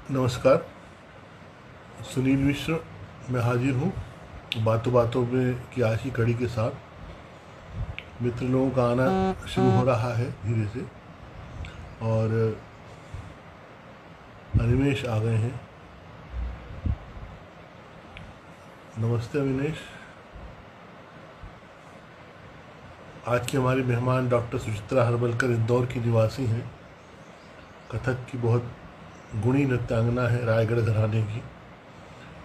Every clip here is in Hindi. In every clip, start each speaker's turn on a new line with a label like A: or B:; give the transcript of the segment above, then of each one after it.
A: नमस्कार। सुनील मिश्र मैं हाजिर हूँ बातों बातों में की आज की कड़ी के साथ। मित्र लोगों का आना शुरू हो रहा है धीरे से, और अनिमेश आ गए हैं। नमस्ते अविनेश। आज की हमारी मेहमान डॉक्टर सुचित्रा हर्बलकर इंदौर की निवासी हैं। कथक की बहुत गुणी नृत्यांगना है, रायगढ़ घराने की।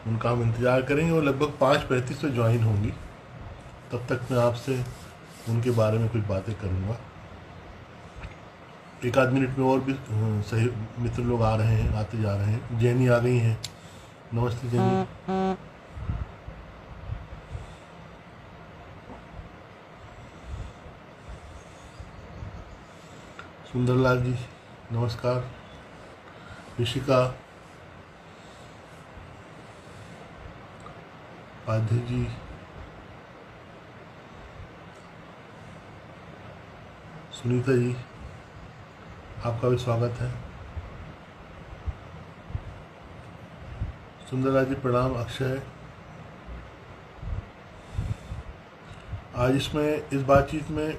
A: उनका हम इंतज़ार करेंगे। वो लगभग 5:35 पे ज्वाइन होंगी। तब तक मैं आपसे उनके बारे में कुछ बातें करूँगा। एक आध मिनट में और भी सही मित्र लोग आ रहे हैं, आते जा रहे हैं। जैनी आ गई हैं। नमस्ते जैनी। सुंदरलाल जी नमस्कार। ऋषिका, पाध्य जी, सुनीता जी, आपका भी स्वागत है। सुंदरलाल जी प्रणाम। अक्षय, आज इस बातचीत में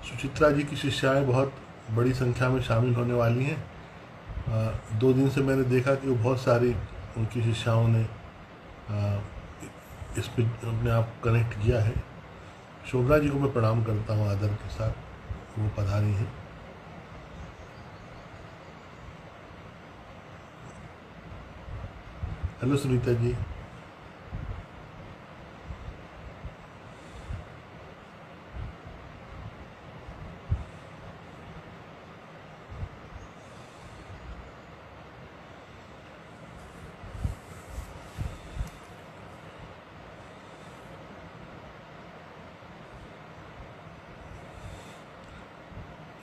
A: सुचित्रा जी की शिष्याएं बहुत बड़ी संख्या में शामिल होने वाली हैं। 2 दिन से मैंने देखा कि वो बहुत सारी उनकी शिष्याओं ने इस पे अपने आप कनेक्ट किया है। शोभना जी को मैं प्रणाम करता हूँ आदर के साथ, वो पधारी हैं। हेलो सुनीता जी।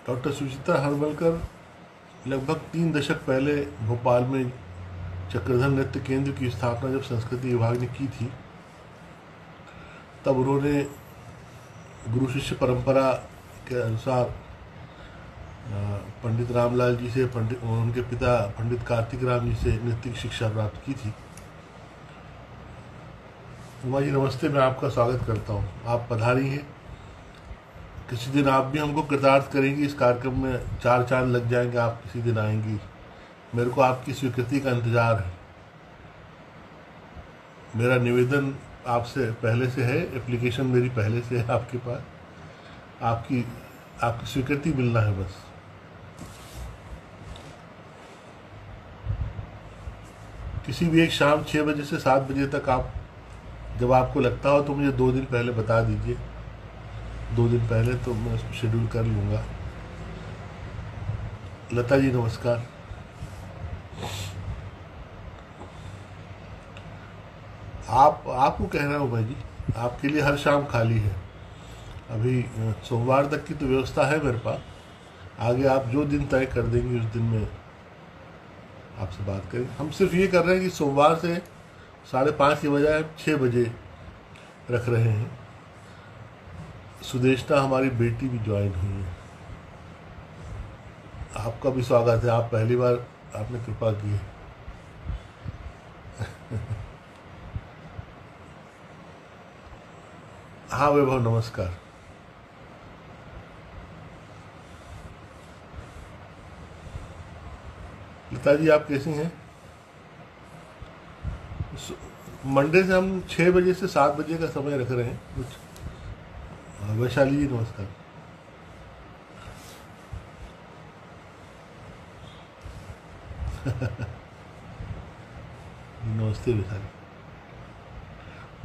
A: डॉक्टर सुचित्रा हर्बलकर लगभग 3 दशक पहले भोपाल में चक्रधर नृत्य केंद्र की स्थापना जब संस्कृति विभाग ने की थी, तब उन्होंने गुरु शिष्य परंपरा के अनुसार पंडित रामलाल जी से, पंडित उनके पिता पंडित कार्तिक राम जी से नृत्य की शिक्षा प्राप्त की थी। उमा जी नमस्ते, मैं आपका स्वागत करता हूँ। आप पधारी हैं। किसी दिन आप भी हमको कृतार्थ करेंगी इस कार्यक्रम में। 4 चांद लग जाएंगे, आप किसी दिन आएंगी। मेरे को आपकी स्वीकृति का इंतजार है। मेरा निवेदन आपसे पहले से है, एप्लीकेशन मेरी पहले से है आपके पास। आपकी आपकी स्वीकृति मिलना है बस। किसी भी एक शाम 6 बजे से 7 बजे तक आप जब आपको लगता हो तो मुझे 2 दिन पहले बता दीजिए। 2 दिन पहले तो मैं उसको शेड्यूल कर लूँगा। लता जी नमस्कार। आपको कह रहा हूँ भाई जी, आपके लिए हर शाम खाली है। अभी सोमवार तक की तो व्यवस्था है मेरे पास। आगे आप जो दिन तय कर देंगे उस दिन में आपसे बात करें। हम सिर्फ ये कर रहे हैं कि सोमवार से 5:30 के बजाय 6 बजे रख रहे हैं। सुदेशना हमारी बेटी भी ज्वाइन हुई है। आपका भी स्वागत है। आप पहली बार आपने कृपा की है। हाँ वैभव नमस्कार। लता जी आप कैसी हैं? मंडे से हम 6 बजे से 7 बजे का समय रख रहे हैं कुछ। वैशाली जी नमस्कार। नमस्ते वैशाली।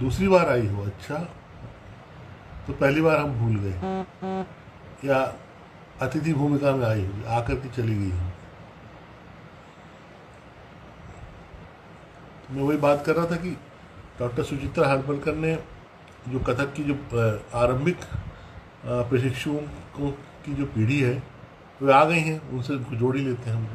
A: दूसरी बार आई हो? अच्छा, तो पहली बार हम भूल गए या अतिथि भूमिका में आई हुई, आकर के चली गई हूँ। तो मैं वही बात कर रहा था कि डॉक्टर सुचित्रा हर्बलकर ने जो कथक की जो आरंभिक प्रशिक्षुओं की जो पीढ़ी है वे आ गई हैं, उनसे उनको जोड़ ही लेते हैं हम।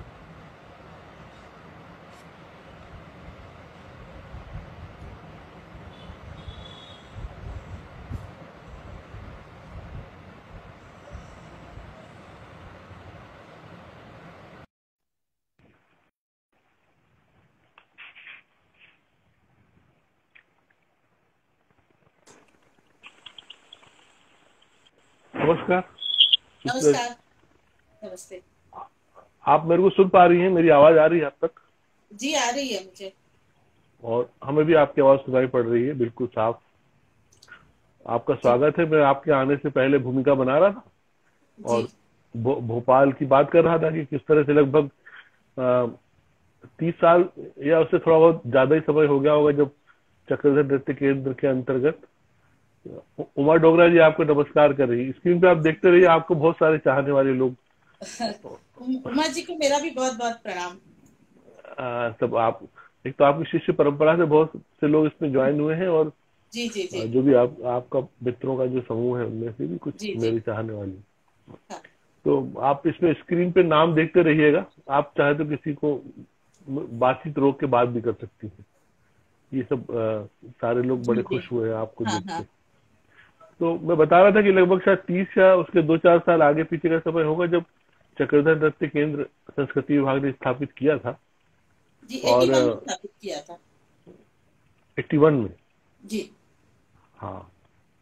A: नमस्कार सिस्टर।
B: नमस्कार। नमस्ते।
A: आप मेरे को सुन पा रही हैं? मेरी आवाज आ रही है आप तक?
B: जी, आ रही है मुझे।
A: और हमें भी आपकी आवाज सुनाई पड़ रही है, बिल्कुल साफ। आपका
B: जी
A: स्वागत है। मैं आपके आने से पहले भूमिका बना रहा था
B: जी
A: और भोपाल की बात कर रहा था कि किस तरह से लगभग 30 साल या उससे थोड़ा बहुत ज्यादा ही समय हो गया होगा जब चक्रधर नृत्य केंद्र के अंतर्गत उमा डोगरा जी आपको नमस्कार कर रही है। स्क्रीन पे आप देखते रहिए, आपको बहुत सारे चाहने वाले लोग
B: उमा जी को मेरा भी बहुत बहुत प्रणाम।
A: सब आप, एक तो आपकी शिष्य परंपरा से बहुत से लोग इसमें ज्वाइन हुए हैं और
B: जी जी जी
A: जो भी आपका मित्रों का जो समूह है उनमें से भी कुछ
B: जी जी।
A: मेरे चाहने वाले।
B: हाँ
A: तो आप इसमें स्क्रीन पे नाम देखते रहिएगा। आप चाहे तो किसी को बातचीत रोक के बात भी कर सकती हैं। ये सब सारे लोग
B: जी
A: बड़े
B: जी।
A: खुश हुए हैं आपको
B: हाँ
A: देख
B: हाँ।
A: के। तो मैं बता रहा था कि लगभग शायद 30 या उसके 2-4 साल आगे पीछे का समय होगा जब चक्रधर नृत्य केंद्र संस्कृति विभाग ने स्थापित किया था।
B: जी,
A: और
B: 81 में स्थापित किया था।
A: 81 में।
B: जी
A: हाँ,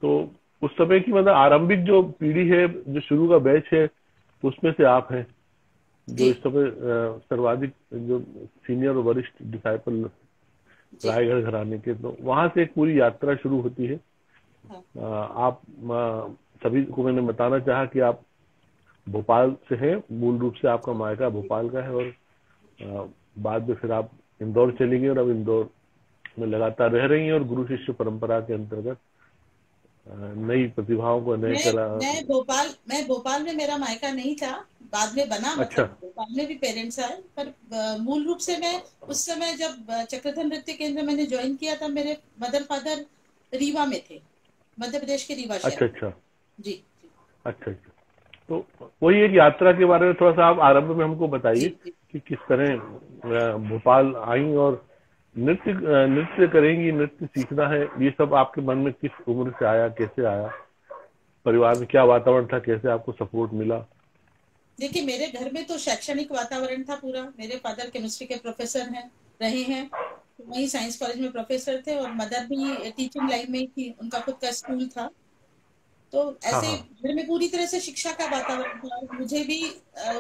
A: तो उस समय की मतलब आरंभिक जो पीढ़ी है, जो शुरू का बैच है, उसमें से आप हैं जो
B: जी
A: इस समय सर्वाधिक जो सीनियर और वरिष्ठ डिसाइपल
B: जी।
A: रायगढ़ घराने के। तो वहां से एक पूरी यात्रा शुरू होती है।
B: हाँ
A: आप सभी को मैंने बताना चाहा कि आप भोपाल से हैं, मूल रूप से आपका मायका भोपाल का है और अ, बाद में फिर आप इंदौर चली गई और अब इंदौर में लगातार रह रही हैं और गुरु शिष्य परंपरा के अंतर्गत नई प्रतिभाओं को, नए कला।
B: मैं भोपाल में मेरा मायका नहीं था। बाद में बना,
A: अच्छा।
B: मतलब भोपाल में भी पेरेंट्स आए, पर मूल रूप से मैं उस समय जब चक्रधर नृत्य केंद्र मैंने ज्वाइन किया था, मेरे मदर फादर रीवा में थे, मध्य प्रदेश के रीवा शहर
A: अच्छा
B: में।
A: अच्छा।
B: जी जी
A: अच्छा अच्छा। तो वही एक यात्रा के बारे में थोड़ा सा आप आरंभ में हमको
B: जी
A: बताइए
B: जी।
A: कि किस तरह भोपाल आई और नृत्य करेंगी, नृत्य सीखना है, ये सब आपके मन में किस उम्र से आया, कैसे आया, परिवार में क्या वातावरण था, कैसे आपको सपोर्ट मिला?
B: देखिए, मेरे घर में तो शैक्षणिक वातावरण था पूरा। मेरे फादर केमिस्ट्री के प्रोफेसर हैं, रहे हैं, तो वहीं साइंस कॉलेज में प्रोफेसर थे, और मदर भी टीचिंग लाइन में ही थी, उनका खुद का स्कूल था। तो
A: हाँ
B: ऐसे
A: हाँ।
B: घर में पूरी तरह से शिक्षा का वातावरण था, और मुझे भी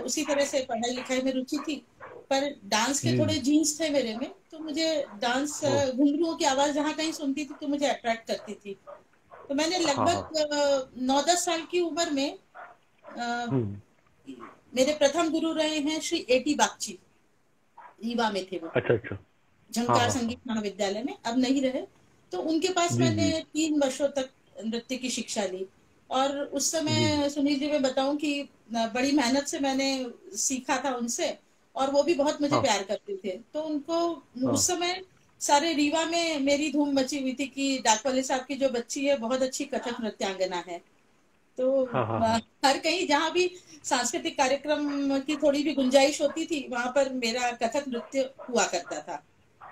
B: उसी तरह से पढ़ाई लिखाई में रुचि थी। पर डांस के
A: जी
B: थोड़े
A: जी।
B: जीन्स थे मेरे में, तो मुझे डांस,
A: ओ,
B: घुंघरुओं की आवाज जहाँ कहीं सुनती थी तो मुझे अट्रैक्ट करती थी। तो मैंने
A: हाँ हाँ।
B: लगभग 9-10 साल की उम्र में अ,
A: हम्म।
B: मेरे प्रथम गुरु रहे हैं श्री एटी बागची, रीवा में थे वो,
A: अच्छा अच्छा। हाँ
B: झंकार
A: हाँ हाँ।
B: संगीत महाविद्यालय में, अब नहीं रहे। तो उनके पास
A: जी
B: मैंने
A: जी
B: 3 वर्षों तक नृत्य की शिक्षा ली। और उस
A: जी जी।
B: समय सुनील जी, मैं बताऊं कि बड़ी मेहनत से मैंने सीखा था उनसे, और वो भी बहुत मुझे
A: हाँ
B: प्यार करते थे। तो उनको
A: हाँ
B: उस समय सारे रीवा में मेरी धूम मची हुई थी कि डाकवाले साहब की जो बच्ची है बहुत अच्छी कथक नृत्यांगना है। तो
A: हाँ हाँ हाँ।
B: हर कहीं जहाँ भी सांस्कृतिक कार्यक्रम की थोड़ी भी गुंजाइश होती थी, वहां पर मेरा कथक नृत्य हुआ करता था।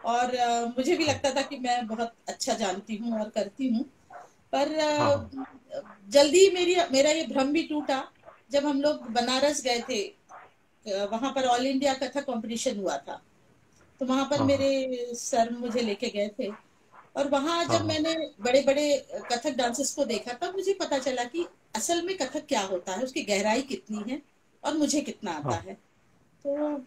B: और मुझे भी
A: हाँ
B: लगता था कि मैं बहुत अच्छा जानती हूँ और करती हूँ। पर
A: हाँ हाँ।
B: जल्दी मेरा ये भ्रम भी टूटा जब हम लोग बनारस गए थे। वहां पर ऑल इंडिया कथक कंपटीशन हुआ था, तो वहां पर
A: हाँ
B: मेरे सर मुझे लेके गए थे। और वहां
A: हाँ
B: जब
A: हाँ।
B: मैंने बड़े बड़े कथक डांसर्स को देखा, तब मुझे पता चला कि असल में कथक क्या होता है, उसकी गहराई कितनी है, और मुझे कितना आता
A: हाँ।
B: है। तो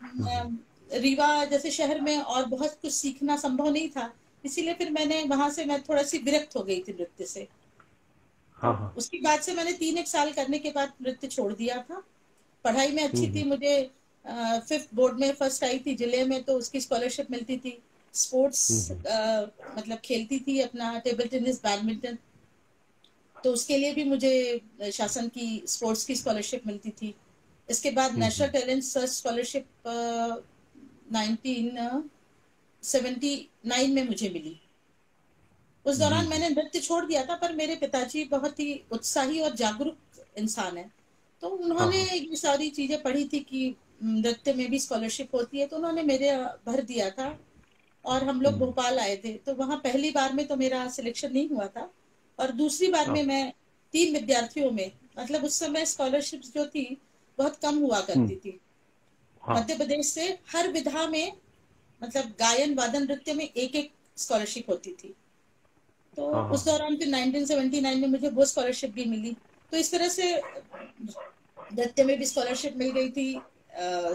B: रीवा जैसे शहर में और बहुत कुछ सीखना संभव नहीं था, इसीलिए फिर वहां से मैं थोड़ा सी विरक्त हो गई थी नृत्य से। तो
A: हाँ हाँ।
B: उसके बाद से मैंने 3 एक साल करने के बाद नृत्य छोड़ दिया था। पढ़ाई में अच्छी
A: हम्म।
B: थी, मुझे 5th बोर्ड में फर्स्ट आई थी जिले में, तो उसकी स्कॉलरशिप मिलती थी। स्पोर्ट्स
A: हम्म।
B: मतलब खेलती थी अपना टेबल टेनिस, बैडमिंटन, तो उसके लिए भी मुझे शासन की स्पोर्ट्स की स्कॉलरशिप मिलती थी। इसके बाद नेशनल
A: हम्म।
B: टैलेंट सर्च स्कॉलरशिप 1979 में मुझे मिली। उस
A: जी
B: दौरान
A: जी।
B: मैंने नृत्य छोड़ दिया था, पर मेरे पिताजी बहुत ही उत्साही और जागरूक इंसान है। तो
A: हाँ
B: उन्होंने
A: हाँ
B: ये सारी चीजें पढ़ी थी कि नृत्य में भी स्कॉलरशिप होती है, तो उन्होंने मेरे भर दिया था। और हम लोग
A: हम्म।
B: भोपाल आए थे, तो वहां पहली बार में तो मेरा सिलेक्शन नहीं हुआ था, और दूसरी बार
A: हाँ।
B: में मैं 3 विद्यार्थियों में, मतलब उस समय स्कॉलरशिप जो थी बहुत कम हुआ
A: हम्म।
B: करती थी।
A: हाँ
B: मध्य प्रदेश से हर विधा में, मतलब गायन वादन नृत्य में एक एक स्कॉलरशिप होती थी। तो
A: हाँ हाँ
B: उस दौरान फिर 1979 में मुझे वो स्कॉलरशिप भी मिली। तो इस तरह से नृत्य में भी स्कॉलरशिप मिल गई थी,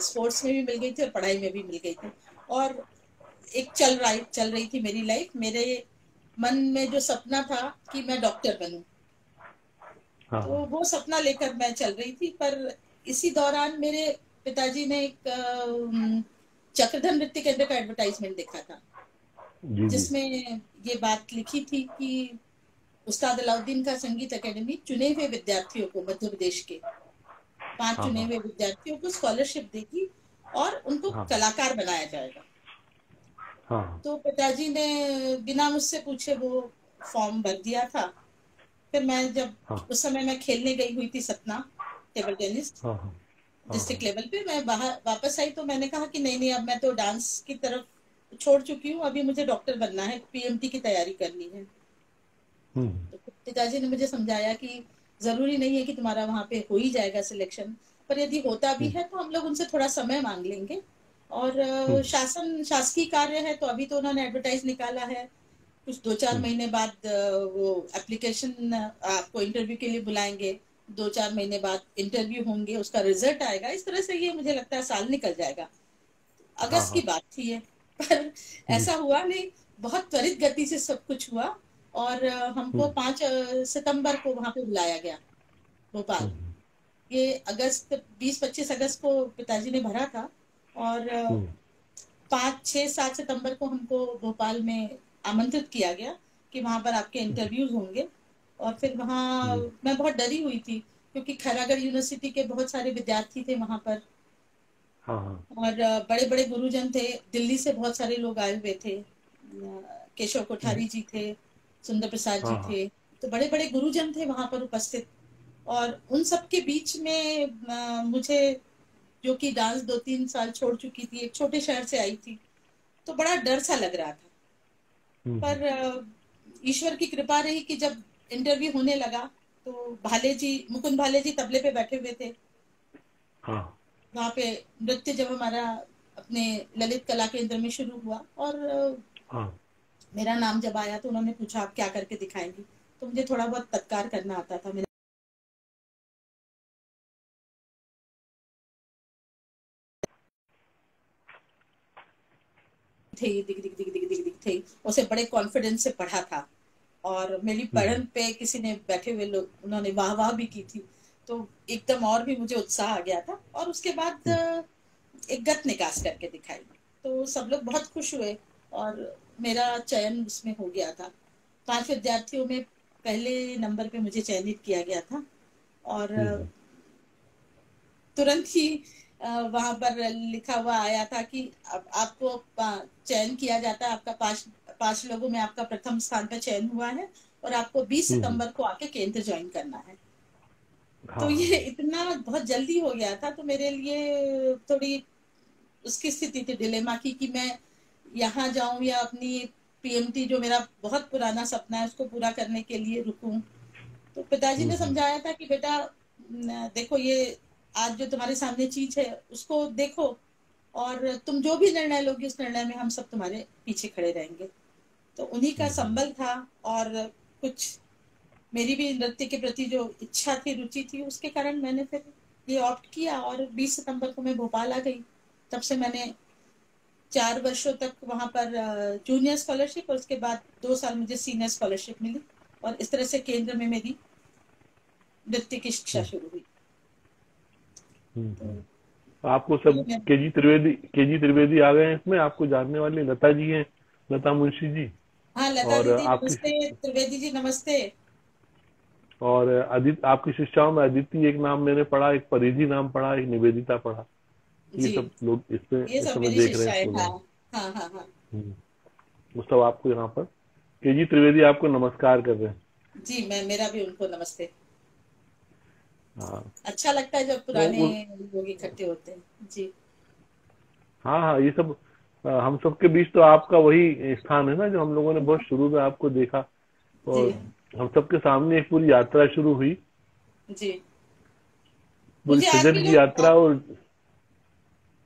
B: स्पोर्ट्स में भी मिल गई थी और पढ़ाई में भी मिल गई थी। और एक चल रही थी मेरी लाइफ। मेरे मन में जो सपना था कि मैं डॉक्टर बनूं, तो
C: हाँ
B: वो सपना लेकर मैं चल रही थी। पर इसी दौरान मेरे पिताजी ने एक चक्रधर नृत्य केंद्र का एडवर्टाइजमेंट देखा था,
C: जी जी।
B: जिसमें ये बात लिखी थी कि उस्ताद अलाउद्दीन का संगीत एकेडमी चुने हुए विद्यार्थियों को, मध्य प्रदेश के 5
C: हाँ
B: चुने
C: हाँ
B: हुए विद्यार्थियों को स्कॉलरशिप देगी और उनको
C: हाँ
B: कलाकार बनाया जाएगा।
C: हाँ
B: तो पिताजी ने बिना मुझसे पूछे वो फॉर्म भर दिया था। फिर मैं जब
C: हाँ
B: उस समय मैं खेलने गई हुई थी सतना, टेबल टेनिस
C: हाँ हाँ हाँ
B: डिस्ट्रिक्ट लेवल पे, मैं बाहर वापस आई तो मैंने कहा कि नहीं नहीं, अब मैं तो डांस की तरफ छोड़ चुकी हूँ, अभी मुझे डॉक्टर बनना है, पीएमटी की तैयारी करनी है।
C: हम्म
B: तो पिताजी ने मुझे समझाया कि जरूरी नहीं है कि तुम्हारा वहां पे हो ही जाएगा सिलेक्शन, पर यदि होता भी
C: हम्म
B: है तो हम लोग उनसे थोड़ा समय मांग लेंगे। और
C: हम्म
B: शासकीय कार्य है, तो अभी तो उन्होंने एडवर्टाइज निकाला है, कुछ 2-4 महीने बाद वो एप्लीकेशन आपको इंटरव्यू के लिए बुलाएंगे, 2-4 महीने बाद इंटरव्यू होंगे, उसका रिजल्ट आएगा, इस तरह से ये मुझे लगता है साल निकल जाएगा।
C: हाँ
B: अगस्त की
C: हाँ
B: बात थी ये। पर
C: हम्म
B: ऐसा हुआ नहीं, बहुत त्वरित गति से सब कुछ हुआ। और हमको
C: हम्म
B: 5 सितंबर को वहां पे बुलाया गया, भोपाल।
C: हम्म
B: ये अगस्त 20-25 अगस्त को पिताजी ने भरा था। और
C: हम्म
B: 5-6-7 सितंबर को हमको भोपाल में आमंत्रित किया गया कि वहां पर आपके इंटरव्यूज होंगे। और फिर वहाँ
C: हम्म,
B: मैं बहुत डरी हुई थी, क्योंकि खैरागढ़ यूनिवर्सिटी के बहुत सारे विद्यार्थी थे वहां पर।
C: हाँ हाँ
B: और बड़े बड़े गुरुजन थे, दिल्ली से बहुत सारे लोग आए हुए थे, केशव
C: हम्म,
B: कोठारी जी थे, सुंदर प्रसाद जी
C: हाँ हाँ
B: थे। तो बड़े बड़े गुरुजन थे वहां पर उपस्थित। और उन सब के बीच में मुझे, जो कि डांस 2-3 साल छोड़ चुकी थी, एक छोटे शहर से आई थी, तो बड़ा डर सा लग रहा था।
C: हम्म,
B: पर ईश्वर की कृपा रही कि जब इंटरव्यू होने लगा, तो भाले जी, मुकुंद भाले जी तबले पे बैठे हुए थे
C: हाँ
B: वहां पे। नृत्य जब हमारा अपने ललित कला केंद्र में शुरू हुआ, और
C: हाँ
B: मेरा नाम जब आया तो उन्होंने पूछा आप क्या करके दिखाएंगी। तो मुझे थोड़ा बहुत तत्कार करना आता था, मेरे थे दिख दिख दिख दिख दिख दिख थे, उसे बड़े कॉन्फिडेंस से पढ़ा था। और मेरी
C: हम्म
B: पढ़न पे किसी ने, बैठे हुए लोग, उन्होंने वाह वाह भी की थी। तो एकदम और भी मुझे उत्साह आ गया था। और उसके बाद
C: हम्म
B: एक गत निकास करके दिखाई, तो सब लोग बहुत खुश हुए। और मेरा चयन उसमें हो गया था। 5 विद्यार्थियों में पहले नंबर पे मुझे चयनित किया गया था। और
C: हम्म
B: तुरंत ही वहां पर लिखा हुआ आया था कि अब आपको चयन किया जाता है, आपका 5 लोगों में आपका प्रथम स्थान पर चयन हुआ है, और आपको 20
C: हम्म,
B: सितंबर को आके केंद्र ज्वाइन करना है। तो
C: हाँ
B: ये
C: हाँ
B: इतना बहुत जल्दी हो गया था, तो मेरे लिए थोड़ी उसकी स्थिति थी डिलेमा की कि मैं यहाँ जाऊं या अपनी पीएमटी, जो मेरा बहुत पुराना सपना है, उसको पूरा करने के लिए रुकूं। तो पिताजी ने
C: हम्म
B: समझाया था कि बेटा देखो, ये आज जो तुम्हारे सामने चीज है उसको देखो, और तुम जो भी निर्णय लोगे उस निर्णय में हम सब तुम्हारे पीछे खड़े रहेंगे। तो उन्हीं का
C: हम्म
B: संबल था। और कुछ मेरी भी नृत्य के प्रति जो इच्छा थी, रुचि थी, उसके कारण मैंने फिर ये ऑप्ट किया, और 20 सितंबर को मैं भोपाल आ गई। तब से मैंने 4 वर्षों तक वहां पर जूनियर स्कॉलरशिप, और उसके बाद 2 साल मुझे सीनियर स्कॉलरशिप मिली। और इस तरह से केंद्र में मेरी नृत्य की शिक्षा
C: हम्म
B: शुरू हुई। तो
C: आपको
B: ये
C: सब
B: मैं,
C: केजी त्रिवेदी आ गए हैं इसमें, आपको जानने वाले लता जी हैं, लता मुंशी जी।
B: हाँ, लता
C: और
B: दीदी
C: आपकी
B: नमस्ते, त्रिवेदी जी नमस्ते।
C: और आदित्य, आपकी शिष्याओं में अदिति एक नाम मैंने पढ़ा, एक परिधि नाम पढ़ा, एक निवेदिता पढ़ा। ये
B: जी,
C: सब लोग इसमें
B: ये
C: इस
B: सब
C: समय
B: मेरी
C: देख रहे हैं
B: शिष्याएं,
C: स्कूल
B: हाँ
C: में।
B: हाँ हाँ हाँ।
C: वो सब आपको यहाँ पर केजी त्रिवेदी आपको नमस्कार कर रहे हैं।
B: जी, मैं, मेरा भी उनको नमस्ते।
C: हाँ
B: अच्छा लगता है जब
C: तो
B: पुराने लोग इकट्ठे होते हैं जी।
C: हाँ हाँ, ये सब हम सबके बीच तो आपका वही स्थान है ना, जो हम लोगों ने बहुत शुरू में आपको देखा।
B: जी
C: और हम सबके सामने एक पूरी यात्रा शुरू हुई,
B: जी।
C: पूरी
B: मुझे आज
C: सृजन
B: भी
C: की
B: लोग
C: यात्रा। और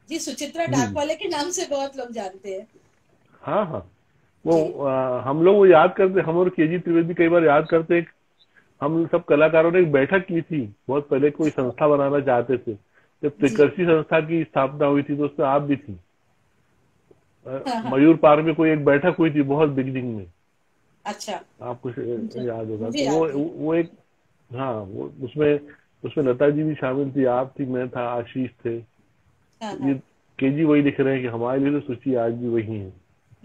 B: जी, सुचित्रा
C: जी
B: डाक वाले के नाम से बहुत लोग जानते हैं।
C: हाँ हाँ, वो
B: जी
C: हम लोग वो याद करते, हम और केजी त्रिवेदी कई बार याद करते, हम सब कलाकारों ने एक बैठक की थी बहुत पहले, कोई संस्था बनाना चाहते थे, जब
B: जी।
C: त्रिकर्षी संस्था की स्थापना हुई थी तो उसमें आप भी थी।
B: हाँ हाँ।
C: मयूर पार्क में कोई एक बैठक हुई थी बहुत बिगिनिंग में,
B: अच्छा।
C: आपको
B: मुझे
C: याद होगा
B: मुझे
C: तो
B: याद नहीं।
C: वो एक, हाँ वो उसमें उसमें लता जी भी शामिल थी, आप थी, मैं था, आशीष थे।
B: हाँ
C: ये
B: हाँ।
C: केजी वही लिख रहे हैं कि हमारे लिए तो सूची आज भी वही है।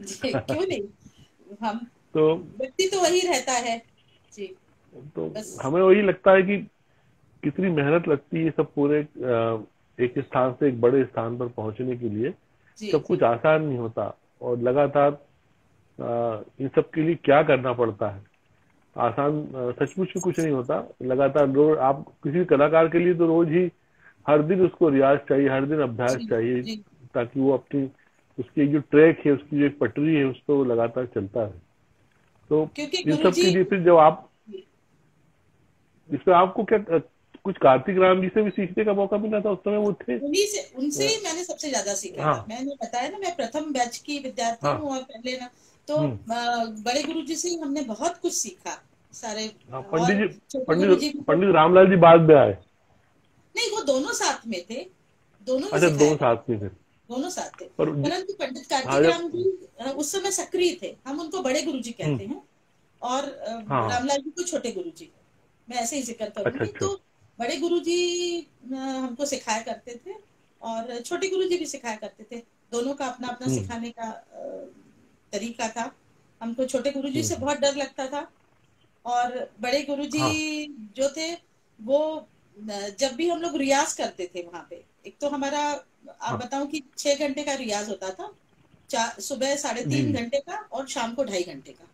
B: जी, क्यों नहीं, हम
C: तो
B: व्यक्ति तो वही रहता है। जी।
C: तो
B: बस।
C: हमें वही लगता है कि कितनी मेहनत लगती है सब पूरे एक स्थान से एक बड़े स्थान पर पहुंचने के लिए।
B: जी
C: सब कुछ
B: जी
C: आसान नहीं होता, और लगातार इन सब के लिए क्या करना पड़ता है। आसान सचमुच में कुछ नहीं होता। लगातार रोज आप किसी भी कलाकार के लिए तो रोज ही हर दिन उसको रियाज चाहिए, हर दिन अभ्यास
B: जी
C: चाहिए,
B: जी।
C: ताकि वो अपनी उसकी जो ट्रैक है, उसकी जो एक पटरी है, उसको वो लगातार चलता है। तो
B: क्योंकि
C: इन सब
B: गुरुजी।
C: के लिए फिर जब आप इसमें आपको क्या कुछ कार्तिक राम जी से भी सीखने का मौका मिला था, उस समय वो थे?
B: उन्हीं से उनसे ही मैंने सबसे ज्यादा सीखा था।
C: हाँ
B: मैंने बताया ना, मैं प्रथम बैच की विद्यार्थी
C: हाँ।
B: हूँ, और पहले ना तो
C: हम्म।
B: बड़े गुरुजी से ही हमने बहुत कुछ सीखा सारे।
C: हाँ,
B: और छोटे गुरुजी भी थे।
C: पंडित रामलाल जी बाद में आए।
B: नहीं, वो दोनों साथ में थे, दोनों ही
C: अच्छा,
B: सिखाया
C: दोनों
B: करते,
C: साथ में थे।
B: दोनों साथ थे।
C: पर
B: परंतु पंडित
C: हाँ
B: कार्तिक
C: जब
B: राम जी उस समय सक्रिय थे, हम उनको बड़े गुरुजी
C: हम्म।
B: कहते हैं। और
C: हाँ हाँ।
B: रामलाल जी को छोटे गुरुजी, मैं ऐसे ही जिक्र
C: अच्छा
B: करूंगी।
C: अच्छा।
B: तो बड़े गुरुजी हमको सिखाया करते थे, और छोटे गुरुजी भी सिखाया करते थे। दोनों का अपना अपना
C: हम्म
B: सिखाने का तरीका था। हमको छोटे गुरुजी से
C: हम्म।
B: बहुत डर लगता था, और बड़े गुरुजी
C: हाँ
B: जो थे वो जब भी हम लोग रियाज करते थे वहां पे, एक तो हमारा, आप
C: हाँ।
B: बताऊं कि 6 घंटे का रियाज होता था। सुबह साढ़े
C: जी
B: तीन
C: जी।
B: घंटे का और शाम को 2.5 घंटे का,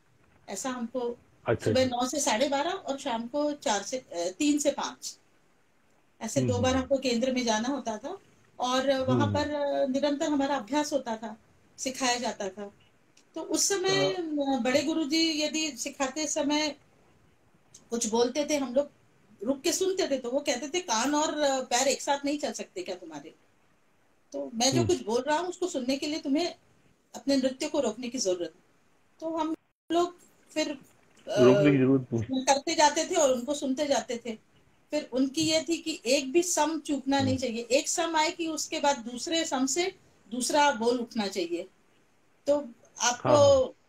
B: ऐसा हमको।
C: अच्छा
B: सुबह
C: अच्छा।
B: 9 से 12:30 और शाम को 3 से 5, ऐसे 2 बार
C: हम्म।
B: हमको केंद्र में जाना होता था। और वहां
C: हम्म।
B: पर निरंतर हमारा अभ्यास होता था, सिखाया जाता था। तो उस समय
C: अ,
B: बड़े गुरुजी यदि सिखाते समय कुछ बोलते थे, हम लोग रुक के सुनते थे, तो वो कहते थे कान और पैर एक साथ नहीं चल सकते क्या तुम्हारे? तो मैं जो
C: हम्म।
B: कुछ बोल रहा हूँ उसको सुनने के लिए तुम्हें अपने नृत्य को रोकने की जरूरत है। तो हम लोग फिर
C: रोकने की जरूरत नहीं।
B: करते जाते थे और उनको सुनते जाते थे। फिर उनकी ये थी कि एक भी सम चूकना नहीं
C: हम्म।
B: चाहिए, एक सम आए कि उसके बाद दूसरे सम से दूसरा बोल उठना चाहिए। तो आपको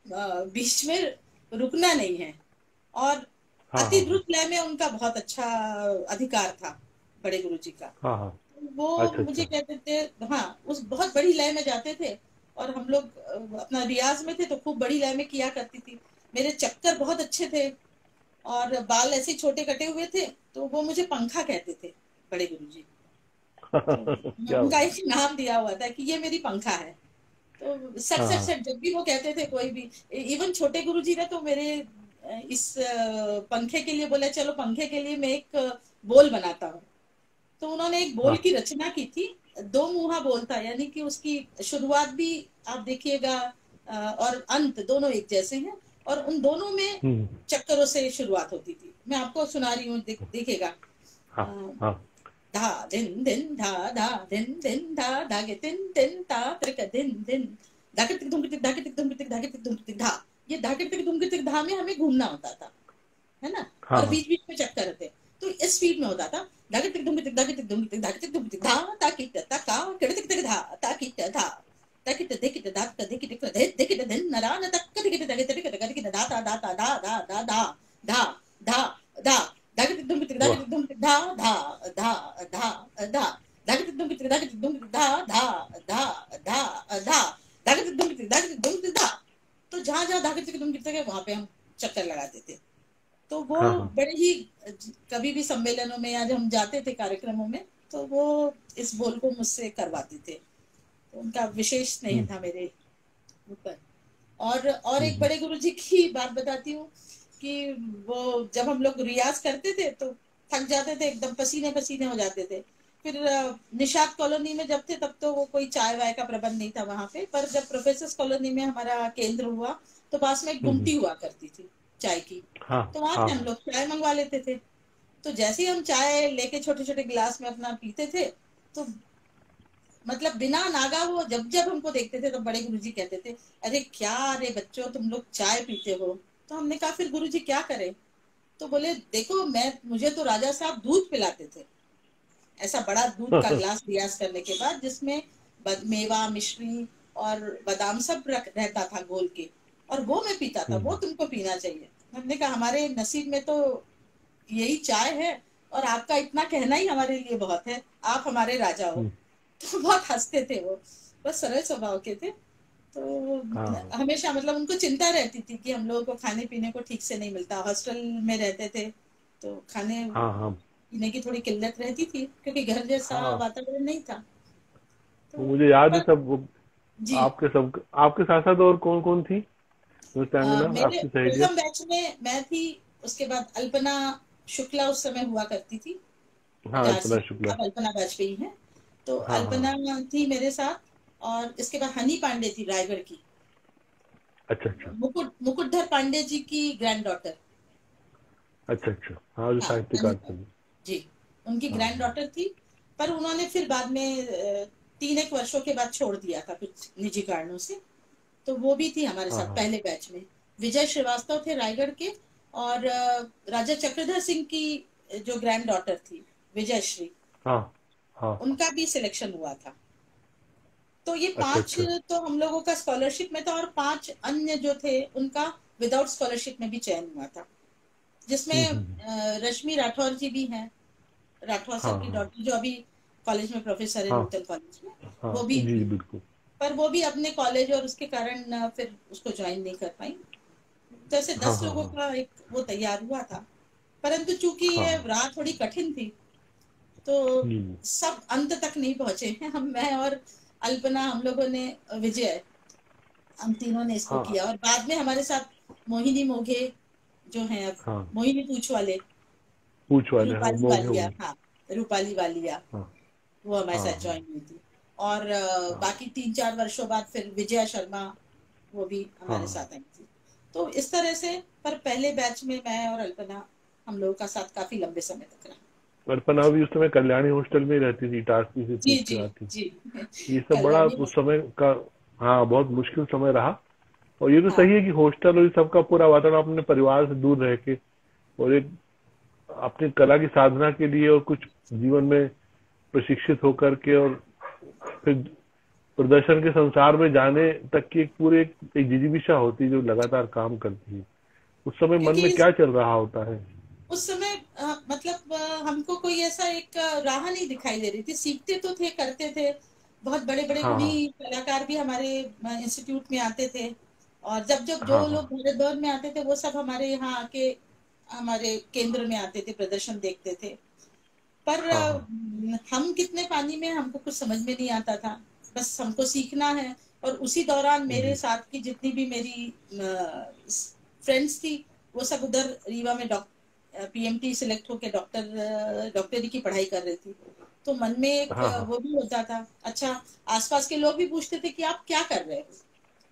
C: हाँ हाँ
B: बीच में रुकना नहीं है। और
C: हाँ
B: अति
C: हाँ हाँ
B: द्रुत लय में उनका बहुत अच्छा अधिकार था, बड़े गुरुजी का।
C: हाँ हाँ।
B: वो
C: अच्छा
B: मुझे
C: अच्छा।
B: कहते थे, हाँ, उस बहुत बड़ी लय में जाते थे। और हम लोग अपना रियाज में थे तो खूब बड़ी लय में किया करती थी। मेरे चक्कर बहुत अच्छे थे, और बाल ऐसे छोटे कटे हुए थे, तो वो मुझे पंखा कहते थे, बड़े गुरुजी। तो
C: क्या
B: उनका
C: बात।
B: एक नाम दिया हुआ था कि ये मेरी पंखा है। तो सट
C: हाँ
B: सट
C: हाँ।
B: सट जब भी वो कहते थे, कोई भी, इवन छोटे गुरुजी ने तो मेरे इस पंखे के लिए बोला, चलो पंखे के लिए मैं एक बोल बनाता हूँ। तो उन्होंने एक बोल
C: हाँ।
B: की रचना की थी। दो मुहा बोल था, यानी कि उसकी शुरुआत भी आप देखिएगा, और अंत दोनों एक जैसे हैं। और उन दोनों में
C: हम्म।
B: चक्करों से शुरुआत होती थी। मैं आपको सुना रही हूँ, देखिएगा।
C: हाँ हाँ।
B: धा धिन धिन धा धा धिन धिन धा धागे तिन तिन ता त्रिक धिन धिन धागे तिक धुम तिक धागे तिक धुम तिक धागे तिक धुम तिक धा। ये धागे तिक धुम तिक धा में हमें घूमना होता था, है ना?
C: हाँ
B: और
C: हाँ।
B: बीच बीच में चक्कर रहते, तो इस स्पीड में होता था। धागे तिक धुम तिक धागे तिक धुम तिक धागे तिक धुम तिक धा ताकि ता का किड़ तिक तिक धा ताकि धा ताकि देखि धा का देखि तिक धे देखि धिन नरा न तक देखि धागे तिक धागे धा धा धा धा धा धा धा धा धा धा धागे तिक धुम तिक धागे
C: वाह।
B: तिक धुम तिक धा धा धा धा धा धागे तिक धुम तिक धागे तिक धुम तिक धा धा धा धा धा धागे तिक धुम तिक धागे तिक धुम तिक धा। तो जहां जहां धागे तिक धुम तिक वहां पे हम चक्कर लगाते थे। तो वो
C: हाँ हाँ।
B: बड़े ही, कभी भी सम्मेलनों में या जब हम जाते थे कार्यक्रमों में, तो वो इस बोल को मुझसे करवाते थे। तो उनका विशेष स्नेह
C: हम्म
B: था मेरे ऊपर। और एक
C: हम्म।
B: बड़े गुरुजी की बात बताती हूँ कि वो जब हम लोग रियाज करते थे तो थक जाते थे, एकदम पसीने पसीने हो जाते थे। फिर निषाद कॉलोनी में जब थे तब तो वो कोई चाय वाय का प्रबंध नहीं था वहां पे, पर जब प्रोफेसर कॉलोनी में हमारा केंद्र हुआ तो पास में एक
C: हम्म।
B: गुमटी हुआ करती थी चाय की।
C: हाँ
B: तो वहां
C: हाँ
B: से हम
C: हाँ।
B: लोग चाय मंगवा लेते थे। तो जैसे ही हम चाय लेके छोटे छोटे गिलास में अपना पीते थे, तो मतलब बिना नागा वो जब जब हमको देखते थे तो बड़े गुरुजी कहते थे, अरे क्या, अरे बच्चों तुम लोग चाय पीते हो? तो हमने कहा फिर गुरुजी क्या करें? तो बोले देखो मुझे तो राजा साहब दूध पिलाते थे, ऐसा बड़ा दूध का गिलास रियाज करने के बाद, जिसमें मेवा मिश्री और बादाम सब रहता था घोल के, और वो मैं पीता था, वो तुमको पीना चाहिए। हमने कहा हमारे नसीब में तो यही चाय है, और आपका इतना कहना ही हमारे लिए बहुत है, आप हमारे राजा हो। तो बहुत हंसते थे वो, बस सरल स्वभाव के थे। तो
C: हाँ
B: हमेशा मतलब उनको चिंता रहती थी कि हम लोगों को खाने पीने को ठीक से नहीं मिलता, हॉस्टल में रहते थे तो खाने
C: हाँ हाँ
B: पीने की थोड़ी किल्लत रहती थी, क्योंकि घर जैसा
C: हाँ।
B: वातावरण नहीं था।
C: वो
B: तो
C: मुझे याद है
B: पर
C: सब वो,
B: जी,
C: आपके साथ साथ और कौन कौन थी उस टाइम में ना,
B: मेरे
C: आपकी सहेलियां?
B: प्रथम बैच में मैं थी, उसके बाद अल्पना शुक्ला उस समय हुआ करती थी,
C: हाँ
B: झांसी
C: अल्पना
B: की,
C: शुक्ला।
B: अब अल्पना वाजपेयी है। तो
C: हाँ हाँ।
B: अल्पना थी मेरे साथ, और इसके बाद हनी पांडे थी रायगढ़ की,
C: अच्छा अच्छा
B: मुकुटधर पांडे जी की ग्रैंड डॉटर।
C: अच्छा अच्छा। हाँ जो
B: हाँ, हनी
C: साहित्यकार थे।
B: पांडे जी, उनकी
C: हाँ
B: ग्रैंड
C: हाँ
B: डॉटर थी। पर उन्होंने फिर बाद में 3 एक वर्षों के बाद छोड़ दिया था कुछ निजी कारणों से। तो वो भी थी हमारे
C: हाँ
B: साथ
C: हाँ
B: पहले बैच में। विजय श्रीवास्तव थे रायगढ़ के, और राजा चक्रधर सिंह की जो ग्रैंड डॉटर थी विजय श्री,
C: हाँ हाँ हाँ।
B: उनका भी सिलेक्शन हुआ था। तो ये
C: अच्छा
B: 5
C: अच्छा।
B: तो हम लोगों का स्कॉलरशिप में था, और 5 अन्य जो थे उनका विदाउट स्कॉलरशिप में भी चयन हुआ था, जिसमें
C: हम्म।
B: रश्मि राठौर जी भी हैं, राठौर
C: हाँ
B: सर की
C: हाँ
B: डॉटर, जो अभी कॉलेज में प्रोफेसर है
C: हाँ
B: नूतन कॉलेज में,
C: हाँ
B: वो भी
C: जी
B: थी।
C: बिल्कुल।
B: पर वो भी अपने कॉलेज और उसके कारण फिर उसको ज्वाइन नहीं कर पाई। तो ऐसे
C: हाँ
B: 10
C: हाँ
B: लोगों
C: हाँ
B: का एक वो तैयार हुआ था। परंतु चूंकि ये
C: हाँ
B: राह थोड़ी कठिन थी, तो
C: जी
B: सब अंत तक नहीं पहुंचे हैं। हम, मैं और अल्पना, हम लोगों ने, विजय, हम तीनों ने इसको
C: हाँ
B: किया। और बाद में हमारे साथ मोहिनी मोघे जो हैं, अब
C: हाँ।
B: मोहिनी पूछ वाले,
C: पूछ वाले हाँ
B: रूपाली
C: मोगे
B: वालिया,
C: होंगे।
B: हाँ, रूपाली वालिया,
C: हाँ
B: वो हमारे
C: हाँ
B: साथ
C: हाँ
B: ज्वाइन हुई थी। और
C: हाँ
B: बाकी 3 4 वर्षों बाद फिर विजया शर्मा, वो भी हमारे
C: हाँ।
B: साथ आई थी। तो इस तरह से, पर पहले बैच में मैं और अल्पना, हम लोगों का साथ काफी लंबे समय तक रहा।
C: कल्पना भी उस समय कल्याणी हॉस्टल में ही रहती थी, टासपी से
B: जी
C: सीख
B: जी
C: के आती।
B: जी।
C: ये सब बड़ा
B: कल्याणी
C: उस
B: में,
C: समय का, हाँ बहुत मुश्किल समय रहा। और ये तो
B: हाँ
C: सही है कि हॉस्टल और ये सबका पूरा वातावरण अपने परिवार से दूर रह के और एक अपनी कला की साधना के लिए और कुछ जीवन में प्रशिक्षित होकर के और फिर प्रदर्शन के संसार में जाने तक की एक पूरी एक जिजीविषा होती है जो लगातार काम करती है। उस समय मन
B: क्योंकि
C: में क्या चल रहा होता है?
B: उस समय मतलब हमको कोई ऐसा एक राह नहीं दिखाई दे रही थी। सीखते तो थे, करते थे, बहुत बड़े बड़े
C: हाँ
B: गुणी
C: हाँ
B: कलाकार भी हमारे इंस्टीट्यूट में आते थे। और जब जब जो
C: हाँ हाँ
B: लोग भारत में आते थे, वो सब हमारे यहाँ आके हमारे केंद्र में आते थे, प्रदर्शन देखते थे। पर
C: हाँ हाँ
B: हम कितने पानी में, हमको कुछ समझ में नहीं आता था। बस हमको सीखना है। और उसी दौरान मेरे
C: जी
B: साथ की जितनी भी मेरी फ्रेंड्स थी, वो सब उधर रीवा में पीएमटी सिलेक्ट होके डॉक्टरी की पढ़ाई कर रही थी। तो मन में एक
C: हाँ हाँ
B: वो भी होता था। अच्छा, आसपास के लोग भी पूछते थे कि आप क्या कर रहे हो।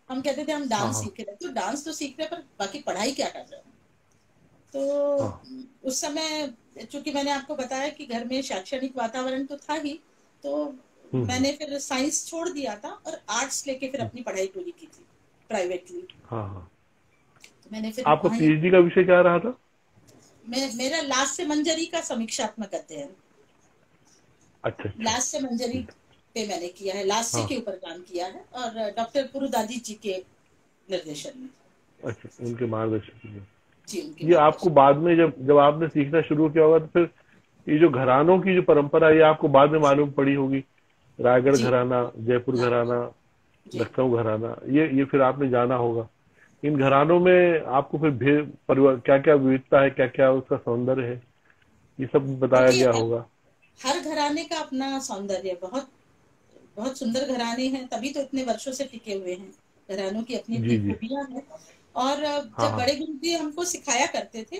B: हम कहते थे हम
C: हाँ
B: डांस
C: हाँ
B: सीख रहे हैं। तो डांस तो सीख रहे हैं, पर बाकी पढ़ाई क्या कर रहे हो। तो
C: हाँ
B: उस समय, चूंकि मैंने आपको बताया कि घर में शैक्षणिक वातावरण तो था ही, तो
C: हम्म,
B: मैंने फिर साइंस छोड़ दिया था और आर्ट्स लेके फिर अपनी पढ़ाई पूरी की थी प्राइवेटली।
C: हाँ हाँ।
B: तो मैंने फिर
C: आपका
B: वहीं,
C: पीएचडी का विषय क्या रहा था?
B: मेरा लास्ट से मंजरी का समीक्षात्मक अध्ययन,
C: अच्छा अच्छा।
B: लास्ट से मंजरी पे मैंने किया है, लास्ट से
C: हाँ
B: के ऊपर काम किया है, और डॉक्टर पुरुदादी जी के निर्देशन में।
C: अच्छा, उनके मार्गदर्शन में।
B: जी, उनके
C: ये आपको
B: मार्गदर्शन।
C: बाद में जब जब आपने सीखना शुरू किया होगा तो फिर ये जो घरानों की जो परंपरा है ये आपको बाद में मालूम पड़ी होगी। रायगढ़
B: जी,
C: घराना, जयपुर
B: हाँ,
C: घराना,
B: जी।
C: लखनऊ घराना, ये फिर आपने जाना होगा। इन घरानों में आपको फिर परिवार क्या क्या विविधता है, क्या क्या उसका सौंदर्य है, ये सब बताया
B: देखिए,
C: गया होगा।
B: हर घराने का अपना सौंदर्य, बहुत बहुत सुंदर घराने हैं, तभी तो इतने वर्षों से टिके हुए हैं। घरानों की अपनी अपनी
C: जी जी।
B: खूबियां हैं। और
C: हाँ
B: जब
C: हाँ
B: बड़े गुरु जी हमको सिखाया करते थे,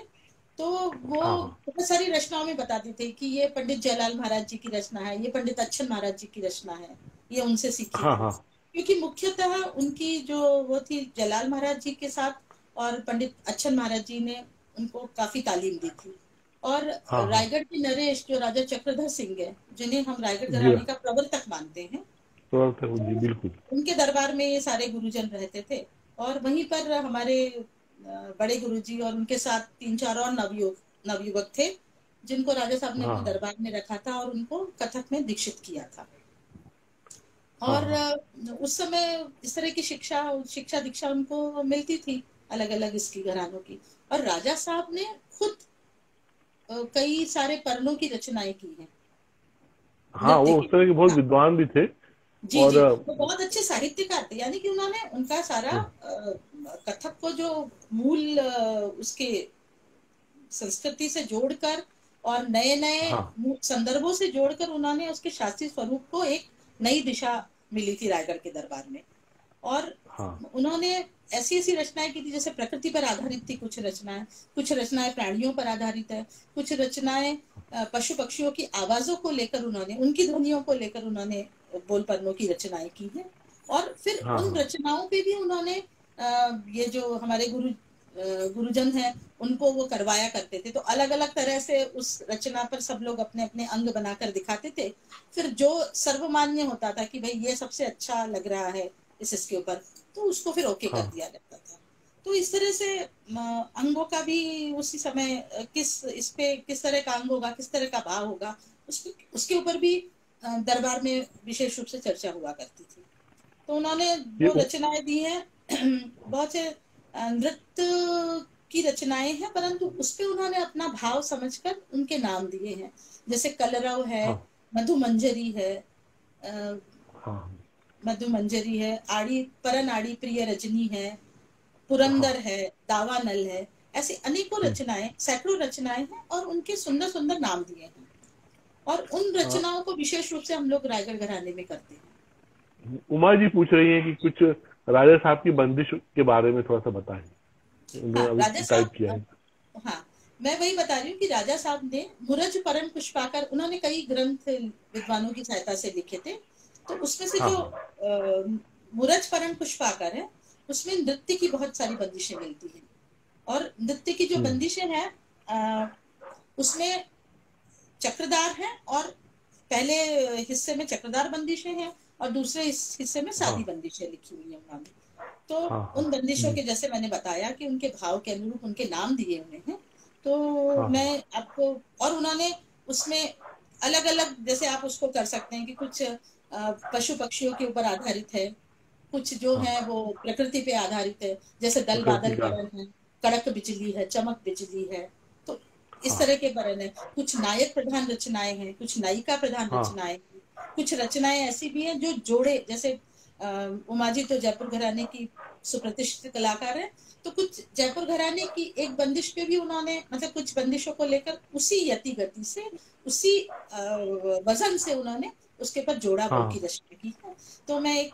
B: तो वो
C: हाँ हाँ
B: बहुत सारी रचनाओं में बताते थे कि ये पंडित जयलाल महाराज जी की रचना है, ये पंडित अच्छन महाराज जी की रचना है, ये उनसे सीखी
C: हाँ
B: थी।
C: हाँ
B: क्योंकि मुख्यतः उनकी जो वो थी जयलाल महाराज जी के साथ, और पंडित अच्छन महाराज जी ने उनको काफी तालीम दी थी। और
C: हाँ हाँ।
B: रायगढ़ के नरेश जो राजा चक्रधर सिंह है, जिन्हें हम रायगढ़
C: जी
B: घराने का प्रवर्तक मानते हैं,
C: जी
B: तो
C: बिल्कुल।
B: उनके दरबार में ये सारे गुरुजन रहते थे। और वहीं पर हमारे बड़े गुरुजी और उनके साथ 3-4 और नवयुवक थे जिनको राजा साहब ने अपने दरबार में रखा था और उनको कथक में दीक्षित किया था। और उस समय इस तरह की शिक्षा दीक्षा उनको मिलती थी अलग अलग इसकी घरानों की। और राजा साहब ने खुद कई सारे पर्णों की रचनाएं की हैं।
C: हाँ, वो उस तरह के बहुत विद्वान भी थे।
B: जी
C: और
B: जी, वो बहुत अच्छे साहित्यकार थे। यानी कि उन्होंने उनका सारा कथक को जो मूल उसके संस्कृति से जोड़कर और नए नए संदर्भों से जोड़कर उन्होंने उसके शास्त्रीय स्वरूप को एक नई दिशा मिली थी रायगढ़ के दरबार में। और उन्होंने ऐसी ऐसी रचनाएं की थी जैसे प्रकृति पर आधारित थी कुछ रचनाएं प्राणियों पर आधारित है, कुछ रचनाएं पशु पक्षियों की आवाजों को लेकर उन्होंने, उनकी ध्वनियों को लेकर उन्होंने बोल पर्णों की रचनाएं की हैं। और फिर उन रचनाओं पे भी उन्होंने ये जो हमारे गुरुजन हैं उनको वो करवाया करते थे। तो अलग अलग तरह से उस रचना पर सब लोग अपने अपने अंग बनाकर दिखाते थे। फिर जो सर्वमान्य होता था कि भाई ये सबसे अच्छा लग रहा है इसके ऊपर, तो उसको फिर ओके कर दिया जाता था। तो इस तरह से अंगों का भी उसी समय इस पे किस तरह का अंग होगा, किस तरह का भाव होगा, उसके ऊपर भी दरबार में विशेष रूप से चर्चा हुआ करती थी। तो उन्होंने जो रचनाएं दी हैं बहुत से नृत्य की रचनाएं हैं, परंतु उस पे उन्होंने अपना भाव समझकर उनके नाम दिए हैं। जैसे कलरव है, मधुमंजरी है, परन आड़ी प्रिय रजनी है, पुरंदर है, दावानल है, ऐसी अनेकों रचनाएं, सैकड़ों रचनाएं हैं और उनके सुंदर सुंदर नाम दिए हैं। और उन रचनाओं को विशेष रूप से हम लोग रायगढ़ घराने में करते हैं।
C: उमा जी पूछ रही हैं कि कुछ राजा साहब की बंदिश के बारे में थोड़ा सा बताएं।
B: राजा साहब, हाँ मैं वही बता रही हूँ कि राजा साहब ने मुरज परन पुष्पाकर, उन्होंने कई ग्रंथ विद्वानों की सहायता से लिखे थे। तो उसमें से जो मुरज परन पुष्पाकर है उसमें नृत्य की बहुत सारी बंदिशें मिलती हैं। और नृत्य की जो बंदिशें हैं उसमें चक्रदार है, और पहले हिस्से में चक्रदार बंदिशें हैं और दूसरे हिस्से में सादी बंदिशें लिखी हुई है उन्होंने। तो उन बंदिशों के जैसे मैंने बताया कि उनके भाव के अनुरूप उनके नाम दिए हुए हैं। तो मैं आपको, और उन्होंने उसमें अलग अलग, जैसे आप उसको कर सकते हैं कि कुछ पशु पक्षियों के ऊपर आधारित है, कुछ जो है वो प्रकृति पे आधारित है, जैसे दल बादल बरन है, कड़क बिजली है, चमक बिजली है। तो इस तरह के बरन है। कुछ नायक प्रधान रचनाएं हैं, कुछ नायिका प्रधान रचनाएं हैं, कुछ रचनाएं ऐसी भी हैं जो जोड़े, जैसे उमा जी तो जयपुर घराने की सुप्रतिष्ठित कलाकार है, तो कुछ जयपुर घराने की एक बंदिश पे भी उन्होंने, मतलब कुछ बंदिशों को लेकर उसी यति गति से, उसी वजन से उन्होंने उसके ऊपर जोड़ा बोल की रचना की है। तो मैं एक